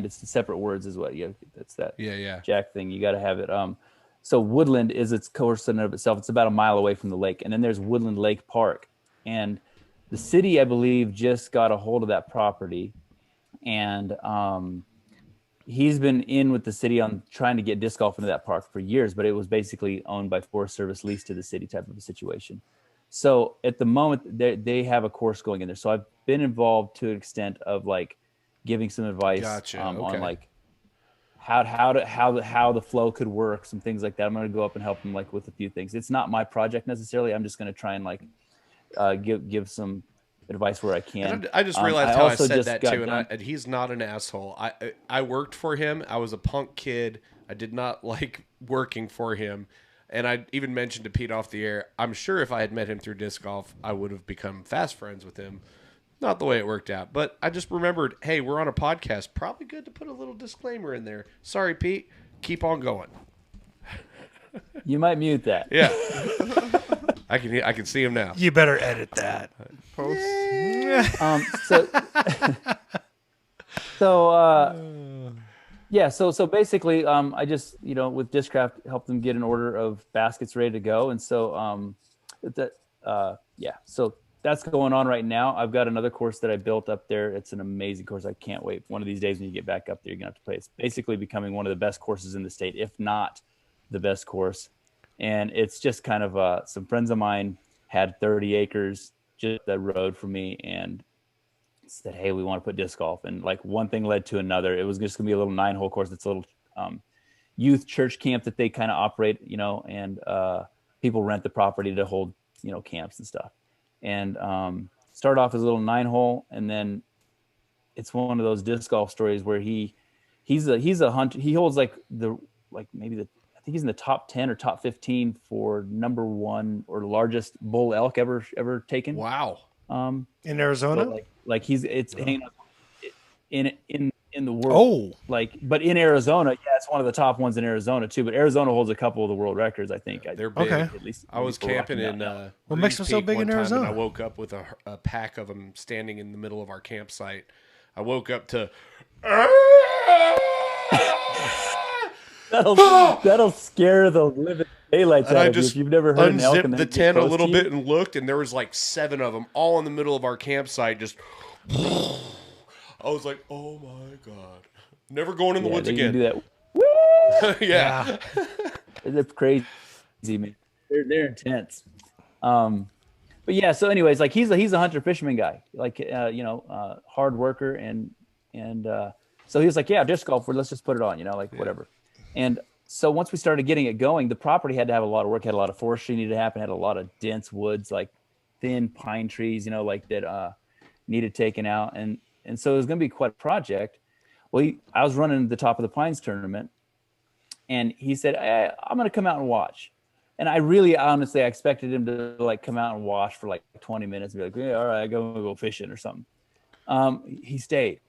It's the separate words is what that's that Jack thing. You got to have it. So woodland is its course in and of itself. It's about a mile away from the lake, and then there's Woodland Lake Park, and the city, I believe, just got a hold of that property, and he's been in with the city on trying to get disc golf into that park for years, but it was basically owned by Forest Service, leased to the city type of a situation. So at the moment they have a course going in there. So I've been involved to an extent of like giving some advice Gotcha. on Okay. like how the flow could work, some things like that. I'm going to go up and help them like with a few things. It's not my project necessarily. I'm just going to try and like give some advice where I can. And I just realized how I said that too, and he's not an asshole. I worked for him. I was a punk kid. I did not like working for him, and I even mentioned to Pete off the air. I'm sure if I had met him through disc golf, I would have become fast friends with him. Not the way it worked out, but I just remembered. Hey, we're on a podcast. Probably good to put a little disclaimer in there. Sorry, Pete. Keep on going. You might mute that. Yeah. I can see him now. You better edit that. Post. So basically, I just with Discraft helped them get an order of baskets ready to go, and so so that's going on right now. I've got another course that I built up there. It's an amazing course. I can't wait. One of these days when you get back up there, you're gonna have to play. It's basically becoming one of the best courses in the state, if not the best course. And it's just kind of some friends of mine had 30 acres just the road from me and said, hey, we want to put disc golf. And like one thing led to another. It was just going to be a little 9-hole course. It's a little youth church camp that they kind of operate, and people rent the property to hold, camps and stuff. And start off as a little 9-hole. And then it's one of those disc golf stories where he's a hunter. He holds I think he's in the top 10 or top 15 for number 1 or largest bull elk ever taken. Wow. In Arizona? So it's hanging up in the world. Oh. But in Arizona, it's one of the top ones in Arizona too. But Arizona holds a couple of the world records, I think. They're big. Okay. At least I was camping in What makes them so Reeves big Peak in one time, Arizona? and I woke up with a pack of them standing in the middle of our campsite. I woke up to that'll scare the living daylights and out I of you just if you've never heard an elk. unzipped And the tent a little bit and looked, and there was like 7 of them all in the middle of our campsite. Just, I was like, "Oh my god, never going in the woods they again." do that. Yeah. They're crazy, man. They're intense. But yeah. So, anyways, like he's a hunter fisherman guy, hard worker, and so he was like, yeah, disc golf. Let's just put it on, whatever. And so once we started getting it going, the property had to have a lot of work, had a lot of forestry needed to happen, had a lot of dense woods, like thin pine trees, that needed taken out. And so it was going to be quite a project. Well, I was running the Top of the Pines tournament, and he said, hey, I'm going to come out and watch. And I really, honestly, I expected him to like come out and watch for like 20 minutes and be like, yeah, all right, go fishing or something. He stayed.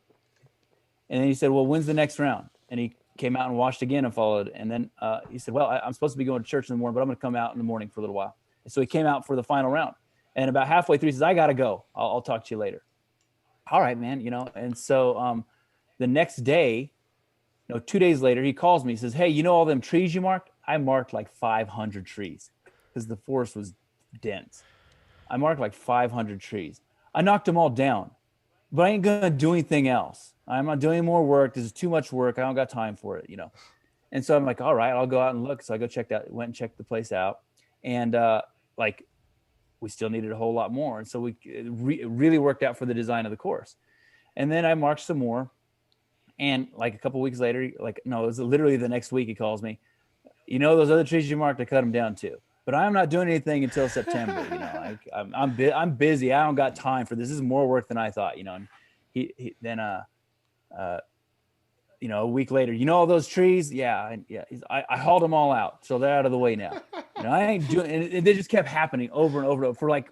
And then he said, well, when's the next round? And he came out and watched again and followed. And then he said, well, I'm supposed to be going to church in the morning, but I'm going to come out in the morning for a little while. And so he came out for the final round. And about halfway through, he says, I got to go. I'll talk to you later. All right, man. And so the next day, 2 days later, he calls me. He says, hey, all them trees you marked? I marked like 500 trees because the forest was dense. I marked like 500 trees. I knocked them all down, but I ain't going to do anything else. I'm not doing more work. This is too much work. I don't got time for it, And so I'm like, all right, I'll go out and look. So I went and checked the place out. And we still needed a whole lot more. And so it really worked out for the design of the course. And then I marked some more. And like a couple weeks later, it was literally the next week, he calls me. Those other trees you marked, I cut them down too. But I'm not doing anything until September. I'm busy. I don't got time for this. This is more work than I thought. And he then a week later, all those trees? Yeah. I hauled them all out. So they're out of the way now. I ain't doing, and they just kept happening over and over for like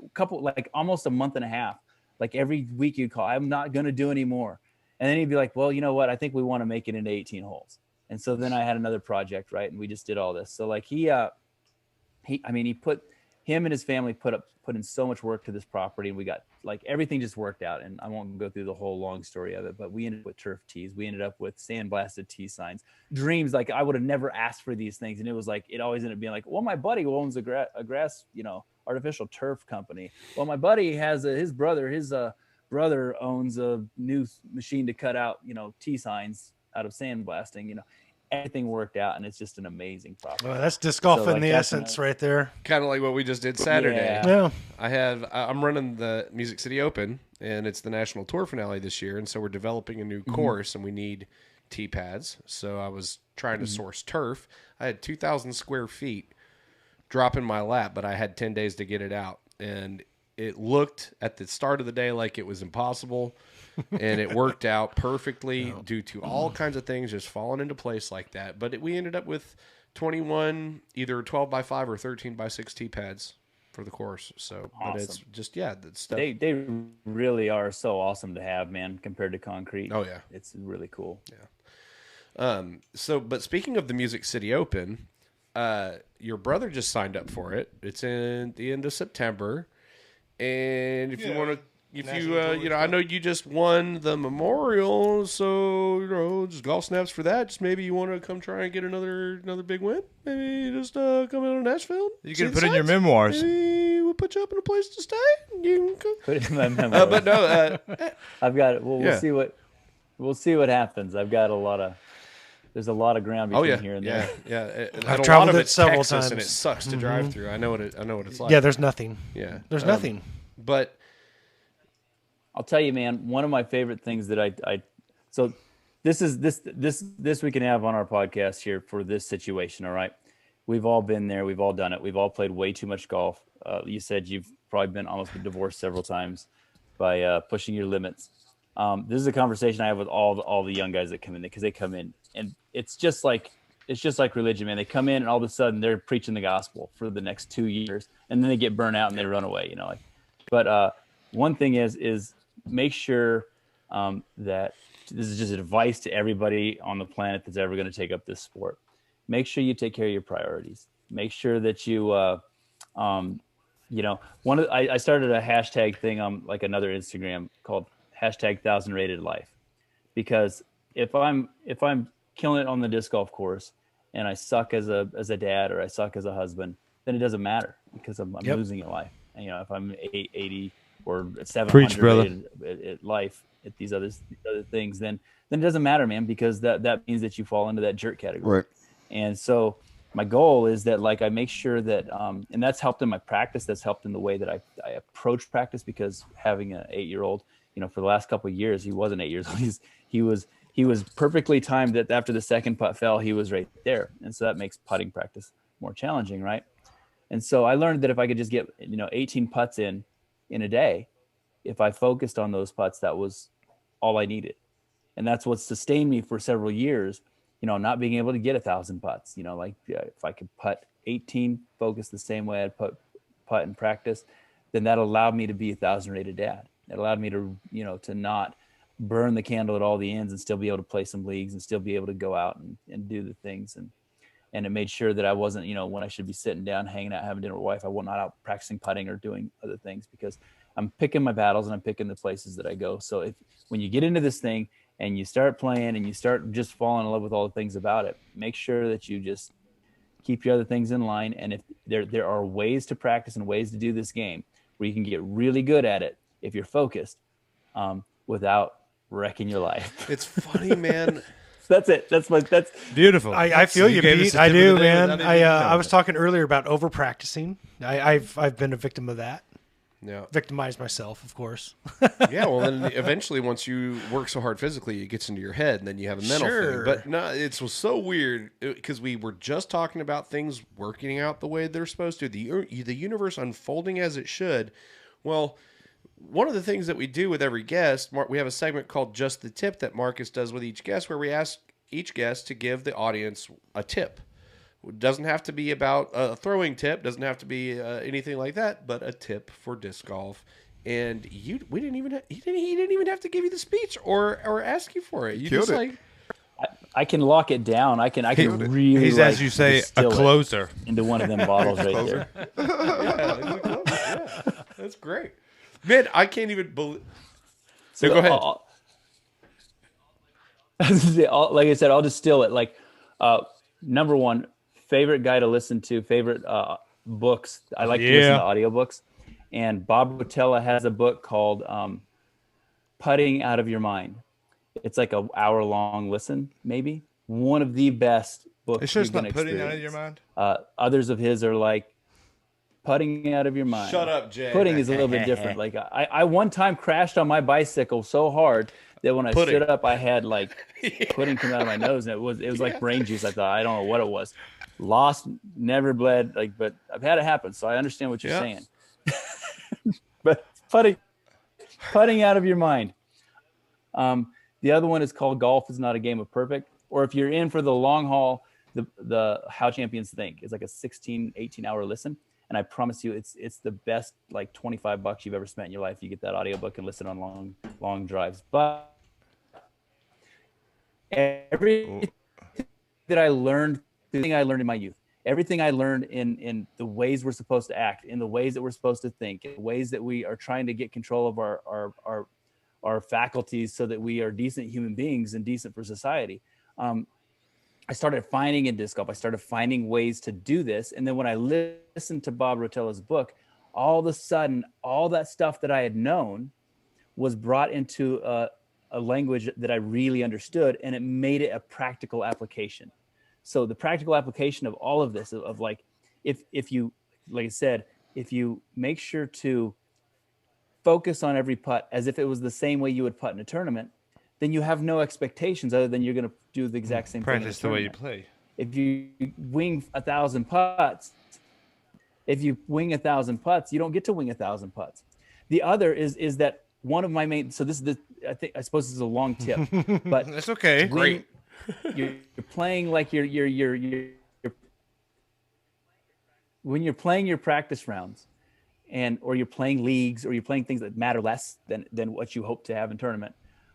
almost a month and a half. Like every week you'd call, I'm not going to do any more. And then he'd be like, well, you know what? I think we want to make it into 18 holes. And so then I had another project, right? And we just did all this. So like him and his family put in so much work to this property, and we got like everything just worked out. And I won't go through the whole long story of it, but we ended up with turf tees. We ended up with sandblasted tee signs, dreams. Like I would have never asked for these things. And it was like, it always ended up being like, well, my buddy owns a grass, artificial turf company. Well, my buddy has his brother owns a new machine to cut out, tee signs. out of sandblasting, you know, everything worked out, and it's just an amazing property. Well, that's disc golf So, in like, the that's essence right there. Kind of like what we just did Saturday. Yeah. Yeah. I'm running the Music City Open, and it's the national tour finale this year, and so we're developing a new course, and we need tee pads. So I was trying to source turf. I had 2,000 square feet drop in my lap, but I had 10 days to get it out, and it looked at the start of the day like it was impossible. And it worked out perfectly due to all kinds of things just falling into place like that. But we ended up with 21, either 12 by 5 or 13 by 6 tee pads for the course. So, Awesome. but it's just, that stuff. They really are so awesome to have, man, compared to concrete. Oh, yeah. It's really cool. But speaking of the Music City Open, your brother just signed up for it. It's in the end of September. And if you want to, I know you just won the Memorial, so just golf snaps for that. Just maybe you want to come try and get another big win. Maybe just come out to Nashville. You can put in your memoirs. Maybe we'll put you up in a place to stay. You can Put it in my memory. but no, I've got. Well, Yeah. we'll see what happens. I've got there's a lot of ground between here and there. I've traveled lot of it it's several Texas, and it times. sucks to drive through. I know what it's like. Yeah, there's nothing. yeah, There's nothing. But I'll tell you, man, one of my favorite things that I so this we can have on our podcast here for this situation. All right. We've all been there. We've all done it. We've all played way too much golf. You said you've probably been almost divorced several times by pushing your limits. This is a conversation I have with all the young guys that come in, because they come in and it's just like religion, man. They come in and all of a sudden they're preaching the gospel for the next 2 years, and then they get burnt out and they run away, you know, but one thing is make sure that this is just advice to everybody on the planet that's ever going to take up this sport. Make sure you take care of your priorities. Make sure that you, I started a hashtag thing on like another Instagram called #1000ratedlife, because if I'm killing it on the disc golf course and I suck as a dad or I suck as a husband, then it doesn't matter, because I'm losing at life. And, you know, if I'm 80 or 700 Preach, brother. rated at life at these other things, then it doesn't matter, man, because that means that you fall into that jerk category. Right. And so my goal is that, like, I make sure that, and that's helped in my practice. That's helped in the way that I approach practice, because having an 8-year-old, you know, for the last couple of years, he wasn't 8 years old. He was perfectly timed that after the second putt fell, he was right there. And so that makes putting practice more challenging. Right. And so I learned that if I could just get, 18 putts in a day, if I focused on those putts, that was all I needed. And that's what sustained me for several years, not being able to get 1,000 putts, if I could putt 18, focus the same way I'd putt in practice, then that allowed me to be 1,000 rated dad. It allowed me to, to not burn the candle at all the ends and still be able to play some leagues and still be able to go out and do the things. And it made sure that I wasn't, when I should be sitting down, hanging out, having dinner with my wife, I was not out practicing putting or doing other things, because I'm picking my battles and I'm picking the places that I go. So when you get into this thing and you start playing and you start just falling in love with all the things about it, make sure that you just keep your other things in line. And if there are ways to practice and ways to do this game where you can get really good at it if you're focused, without wrecking your life. it's funny, man. That's it. That's Beautiful. I feel you, gave us Pete. the I tip of do, the day man. without even knowing I was it. talking earlier about over practicing. I've been a victim of that. Yeah. Victimized myself, of course. Yeah, well, then eventually, once you work so hard physically, it gets into your head, and then you have a mental Sure. thing. But no, it was so weird, because we were just talking about things working out the way they're supposed to, the universe unfolding as it should. Well, one of the things that we do with every guest, we have a segment called Just the Tip that Marcus does with each guest, where we ask each guest to give the audience a tip. It doesn't have to be about a throwing tip, doesn't have to be anything like that, but a tip for disc golf. And he didn't even have to give you the speech or ask you for it. You Killed just it. like, I can lock it down. I can really. He's, as you say, a distill it closer. into one of them bottles right there. yeah, that's great. Man, I can't even believe. So go ahead. Like I said, I'll distill it. Like, number one, favorite guy to listen to, favorite books. I like to listen to audiobooks. And Bob Rotella has a book called Putting Out of Your Mind. It's like an hour-long listen, maybe. One of the best books It's just you're not going to putting out experience. of your mind. Others of his are like putting out of your mind. Shut up, Jay. Putting is a little bit different. Like I one time crashed on my bicycle so hard that when I Pudding. stood up, I had like pudding come out of my nose, and it was like brain juice. I thought, I don't know what it was. Lost, never bled. Like, but I've had it happen, so I understand what you're saying. But putting out of your mind. The other one is called Golf is Not a Game of Perfect. Or if you're in for the long haul, the How Champions Think is like a 16, 18-hour listen. And I promise you, it's the best, like $25 you've ever spent in your life. You get that audiobook and listen on long drives. But everything that I learned, everything I learned in my youth, everything I learned in the ways we're supposed to act, in the ways that we're supposed to think, in the ways that we are trying to get control of our faculties so that we are decent human beings and decent for society. I started finding in disc golf, I started finding ways to do this. And then when I listened to Bob Rotella's book, all of a sudden, all that stuff that I had known was brought into a language that I really understood, and it made it a practical application. So the practical application of all of this, of like, if you, like I said, if you make sure to focus on every putt as if it was the same way you would putt in a tournament, then you have no expectations other than you're going to do the exact same Practice thing. the way you play. If you wing 1,000 putts, you don't get to wing 1,000 putts. The other is that one of my main, so this is I suppose this is a long tip, but That's okay. Great. You're playing like when you're playing your practice rounds, or you're playing leagues, or you're playing things that matter less than what you hope to have in tournament.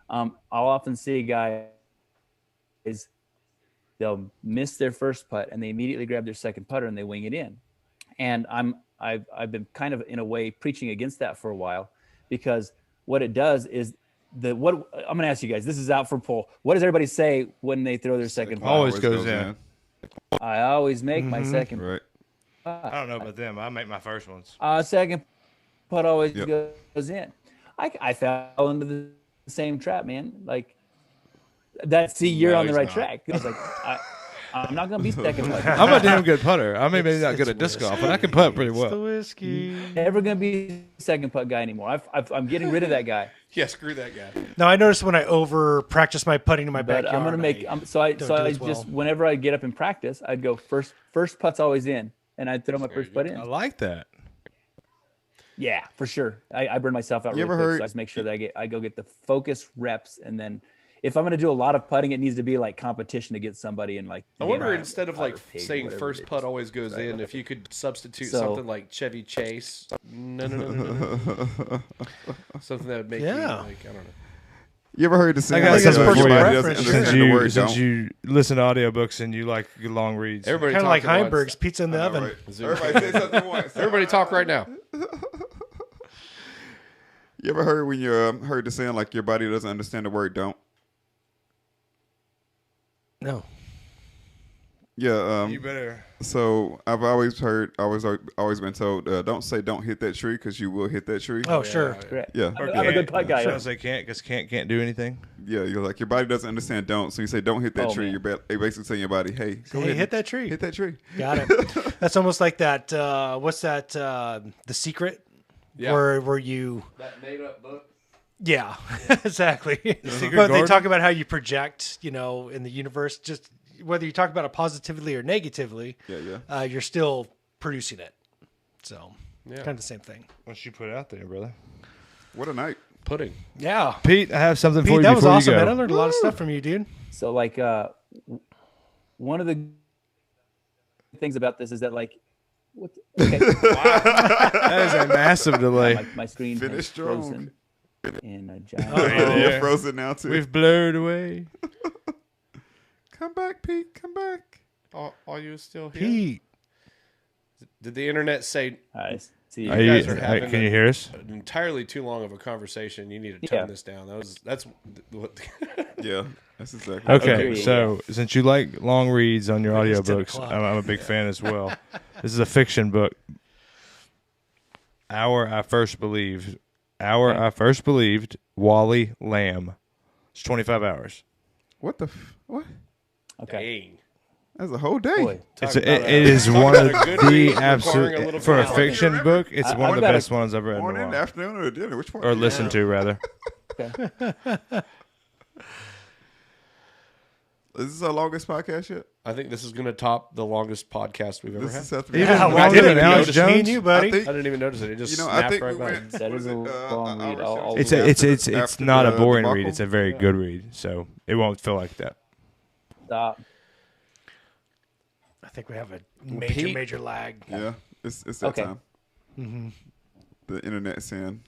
I'll often see guys, they'll miss their first putt and they immediately grab their second putter and they wing it in. And I've been kind of in a way preaching against that for a while, because what it does is I'm going to ask you guys, this is out for poll. What does everybody say when they throw their second putt? Always goes in. I always make my second Right. putt. I don't know about them. I make my first ones. Second putt always goes in. I fell into the same trap, man. Like, you're on the right track. I was like, I'm not gonna be second putt. I'm a damn good putter. I may be not good at disc golf, but I can putt pretty The well. whiskey. Never gonna be second putt guy anymore. I'm getting rid of that guy. Yeah, screw that guy. Now I noticed when I over practice my putting in my But backyard. I'm gonna make. I don't do as well. just whenever I get up in practice, I'd go first putt's always in, and I'd throw my first putt in. I like that. Yeah, for sure. I burn myself out You really ever quick, heard- so I just make sure that I go get the focus reps, and then if I'm going to do a lot of putting, it needs to be like competition to get somebody in like. I the wonder, game instead of putt like or pig, saying whatever first it putt is. always goes in, if you could substitute So- something like Chevy Chase. No. Something that would make you Yeah. like, I don't know. You ever heard the saying? I got Like, something personal for you. preference, understand Since the you, word since don't. you listen to audiobooks and you like long reads. Everybody Kind of like talk at once. Heinberg's pizza in the I know, oven. right? Everybody say something once. Everybody talk right now. You ever heard when you heard the saying like your body doesn't understand the word don't? No. Yeah. You better. So I've always heard, always been told, don't say don't hit that tree because you will hit that tree. Oh, sure. Correct. Yeah. I'm a good putt guy. Should I say can't because can't do anything? Yeah, you're like your body doesn't understand don't, so you say don't hit that Oh, tree. man. You're basically saying your body, hey, go Hey, ahead, hit and that tree. hit that tree. Got it. That's almost like that. What's that? The Secret, Yeah. where you. That made up book. Yeah, exactly. Secret But they Garden? talk about how you project, in the universe. Just whether you talk about it positively or negatively, Yeah. you're still producing it. So, Yeah. kind of the same thing. What you put out there, brother? What a night. Pudding. Yeah, Pete, I have something for Pete, you that was before awesome, you go. man. I learned a lot of stuff from you, dude. So like one of the things about this is that like okay, That is a massive delay. my screen Finish has strong. frozen in a giant. Oh, yeah. you're frozen now too. We've blurred away. Come back, Pete. Come back. Are you still here? Pete, Did the internet say I see. Are guys you, are having can you hear us? an entirely too long of a conversation? You need to turn Yeah. this down. That's what. Yeah, that's exactly. Okay, Okay, so since you like long reads on your It's 10 audiobooks, o'clock. I'm a big fan as well. This is a fiction book. I First Believed, Wally Lamb. It's 25 hours. What the what? Okay. Dang. That's a whole day. Boy, It is one of about a good the read, requiring a absolute little for a bit of fiction effort. book. It's one of the got best ones I've read in a Morning, while, afternoon, or dinner? Which one? or listened to rather. okay. Is this our longest podcast yet? I think this is going to top the longest podcast we've ever This had. is Seth. Even Yeah, longer well, didn't than even Alex notice Me and Jones. you, buddy. I think- I didn't even notice it. It just You know, snapped I think right we by. went. That was is a it, long an read. hour I'll- or I'll- so It's after not a the boring debacle? read. It's a very good read, so it won't feel like that. Stop. I think we have a Pete- major lag. Yeah, it's that Okay. time. The internet's saying,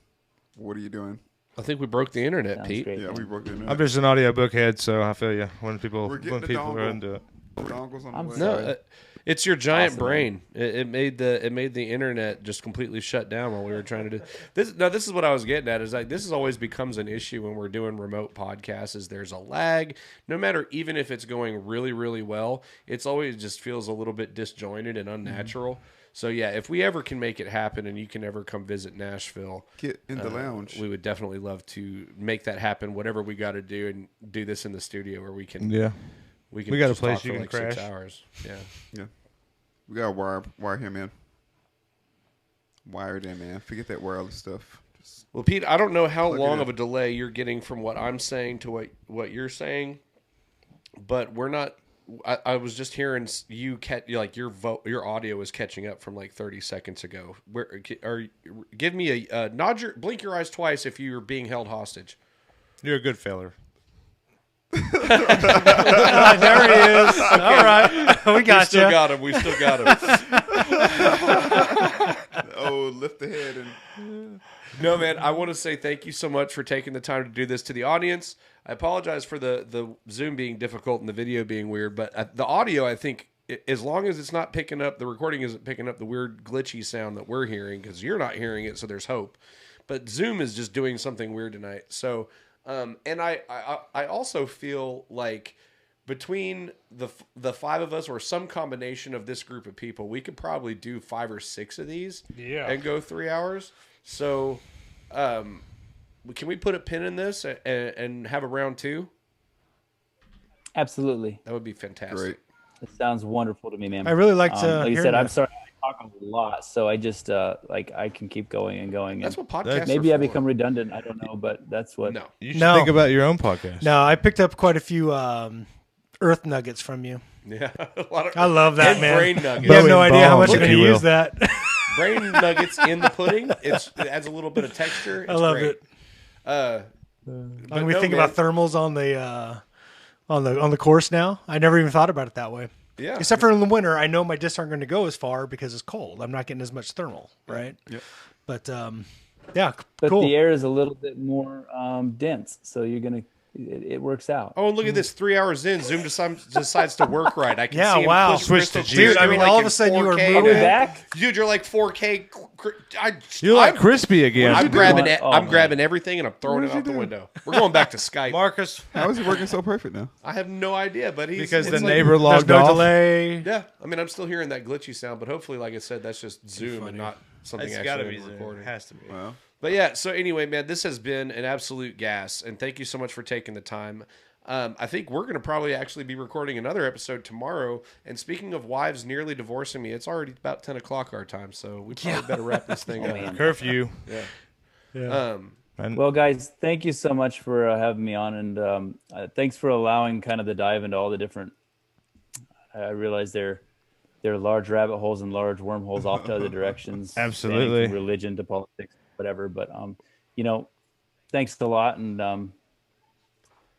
"What are you doing?" I think we broke the internet, Sounds Pete. great. Yeah, we broke the internet. I'm just an audiobook head, so I feel you when people We're getting when the people dongle. are into it. Dongles on I'm the way. No, sorry. it's your giant Awesome, brain. It made the internet just completely shut down while we were trying to do this. Now, this is what I was getting at. Is like this is always becomes an issue when we're doing remote podcasts. Is there's a lag? No matter even if it's going really really well, it's always just feels a little bit disjointed and unnatural. So yeah, if we ever can make it happen and you can ever come visit Nashville, Get in the lounge. we would definitely love to make that happen. Whatever we got to do and do this in the studio where we can Yeah, we can We got a just place talk you for can Oh, like crash. 6 hours. Yeah. Yeah, we gotta wire him in. Wired in, man. Forget that wireless stuff. Just Well, Pete, I don't know how Plug it long in. of a delay you're getting from what I'm saying to what you're saying, but we're not. I was just hearing you like your audio is catching up from like 30 seconds ago. Where give me a blink your eyes twice if you're being held hostage. you're a good feller. There he is. All right. We We got still you. got him. We still got him. lift the head and No, man, I want to say thank you so much for taking the time to do this to the audience. I apologize for the Zoom being difficult and the video being weird, but the audio, I think, as long as it's not picking up, the recording isn't picking up the weird glitchy sound that we're hearing, because you're not hearing it, so there's hope. But Zoom is just doing something weird tonight. So, and I also feel like between the five of us or some combination of this group of people, we could probably do 5 or 6 of these and go 3 hours. So, can we put a pin in this and have a round 2? Absolutely. That would be fantastic. great. It sounds wonderful to me, man. I really like to Like you hear said, I'm that. sorry I talk a lot, so I just I can keep going and going. That's And what podcasts maybe are I for. become redundant. I don't know, but that's what. No. You should No. think about your own podcast. No, I picked up quite a few earth nuggets from you. Yeah. A lot of I love that, and man. brain nuggets. You have no Bowie idea how much bombs, you're if going to you will. use that. Brain nuggets in the pudding. It adds a little bit of texture. It's I love great. it. But When we no, think man. about thermals on the course now, I never even thought about it that way. Yeah. Except for in the winter, I know my discs aren't going to go as far because it's cold. I'm not getting as much thermal, right? Yep. But yeah, But cool. the air is a little bit more dense, so you're gonna. It works out. Oh, and look at this! 3 hours in, Zoom decides to work right. I can Yeah, see him wow. push Switch to crystal G. clear. Dude, I You're mean, like all of in a sudden you were 4K Are we moving. now. back? Dude, you're like 4K. You're like I'm- crispy again. I'm grabbing it. Oh, I'm man. grabbing everything and I'm throwing it out the window. We're going back to Skype. Marcus, How is it working so perfect now? I have no idea, but he's because the it's like- neighbor There's logged no off. delay. Yeah, I mean, I'm still hearing that glitchy sound, but hopefully, like I said, that's just Zoom and not something It's actually got to in be the Zoom. recording. It has to be. Well, But yeah, so anyway, man, this has been an absolute gas, and thank you so much for taking the time. I think we're going to probably actually be recording another episode tomorrow. And speaking of wives nearly divorcing me, it's already about 10 o'clock our time, so we probably better wrap this thing up. man. Curfew. Yeah. Well, guys, thank you so much for having me on, and thanks for allowing kind of the dive into all the different. I realize there are large rabbit holes and large wormholes off to other directions. spanning Absolutely. from religion to politics, whatever. But thanks a lot, and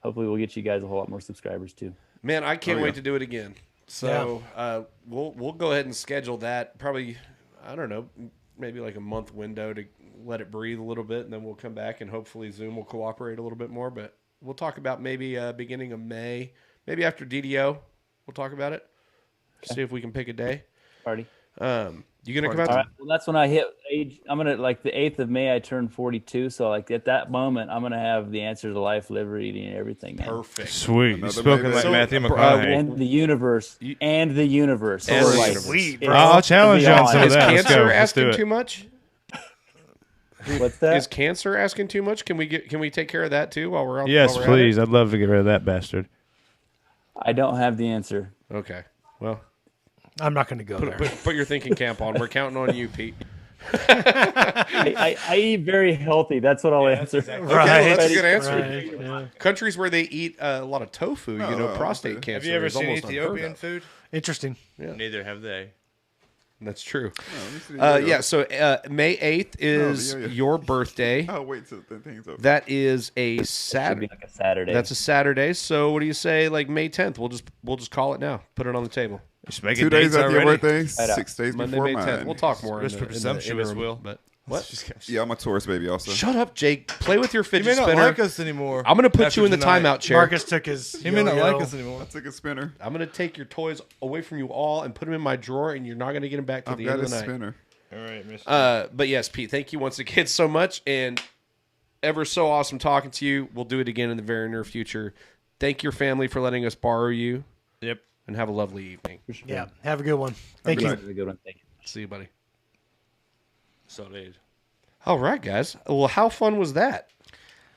hopefully we'll get you guys a whole lot more subscribers too. Man, I can't Oh, yeah. wait to do it again. So we'll go ahead and schedule that. Probably, I don't know, maybe like a month window to let it breathe a little bit, and then we'll come back and hopefully Zoom will cooperate a little bit more. But we'll talk about maybe beginning of May, maybe after DDO. We'll talk about it. See if we can pick a day. Party. You gonna come out? All right. Well, that's when I hit age. I'm gonna like the 8th of May. I turn 42. So like at that moment, I'm gonna have the answer to life, liberty, and everything. Man. Perfect. Sweet. You Another spoken baby. like So, Matthew uh, McConaughey. And the universe. And the universe. And So, the like, universe. Sweet, it's bro. I'll challenge you on beyond. some of Is that. Let's cancer go. Let's asking do too it. much? What's that? Is cancer asking too much? Can we take care of that too while we're on? Yes, while we're at please. it? I'd love to get rid of that bastard. I don't have the answer. Okay. Well, I'm not going to go there. put your thinking cap on. We're counting on you, Pete. I eat very healthy. That's what I'll answer. Okay, well, that's a good answer. Right, yeah. Countries where they eat a lot of tofu, prostate cancer. Have you ever is seen almost Ethiopian unheard of. food? Interesting. Neither have they. That's true. Oh, Yeah. So May 8th is your birthday. Oh, wait till the thing's over. That is a Should be Saturday. like a Saturday. That's a Saturday. So what do you say? Like May 10th. We'll just call it now. Put it on the table. Just make 2 days after your already. birthday, Right up. 6 days Monday, before May 10th. mine. We'll talk more. Just in for the presumptuous, interim, Will. But what? Yeah, I'm a tourist baby also. Shut up, Jake. Play with your He fidget may not spinner. like us anymore. I'm gonna put after you in the tonight. timeout chair. Marcus took his. He may not yo-yo. like us anymore. I took a spinner. I'm gonna take your toys away from you all and put them in my drawer, and you're not gonna get them back till I've the got end a of the night. spinner. All right, Mr. But yes, Pete, thank you once again so much, and ever so awesome talking to you. We'll do it again in the very near future. Thank your family for letting us borrow you, Yep. and have a lovely evening. Yeah. Have a good one. Thank Good you. night. That's a good one. Thank you. See you, buddy. So it is. All right, guys. Well, how fun was that?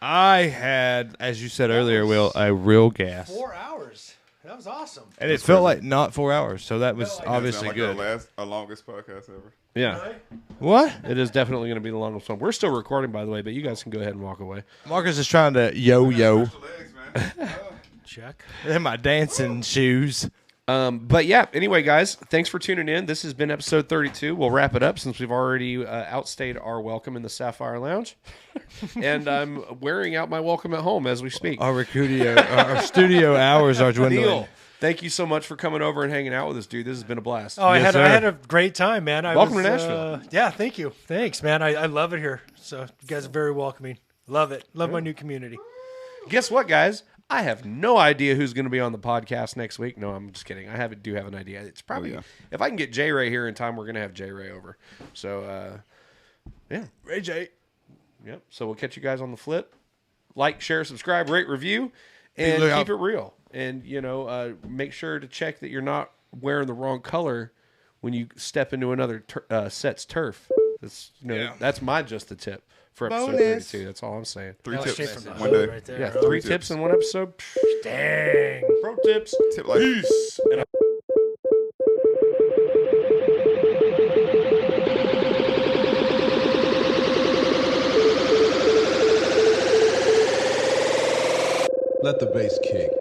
I had, as you said earlier, Will, a real gas. 4 hours. That was awesome. And it felt like not 4 hours, so that was obviously Sound like good. our longest podcast ever. Yeah, What? it is definitely going to be the longest one. We're still recording, by the way, but you guys can go ahead and walk away. Marcus is trying to yo-yo Legs, man. Check. in my dancing shoes. But yeah, anyway, guys, thanks for tuning in. This has been episode 32. We'll wrap it up since we've already outstayed our welcome in the Sapphire Lounge. And I'm wearing out my welcome at home as we speak. Our studio hours are dwindling. Neil, thank you so much for coming over and hanging out with us, dude. This has been a blast. Oh, I Yes, had I sir. had a great time, man. Welcome to Nashville. Yeah, thank you. Thanks, man. I love it here. So you guys are very welcoming. Love it. Love my new community. Guess what, guys? I have no idea who's going to be on the podcast next week. No, I'm just kidding. I do have an idea. It's probably if I can get J Ray here in time, we're going to have J Ray over. So, yeah, Ray J. yep. So we'll catch you guys on the flip. Like, share, subscribe, rate, review, and look keep out. it real. And make sure to check that you're not wearing the wrong color when you step into another set's turf. That's that's my just a tip for episode Bonus. 32. That's all I'm saying. 3 Straight tips from the one hood day. right there. Yeah, huh? 3 tips in one episode. Dang. Pro tips. Tip like Peace. And Let the bass kick.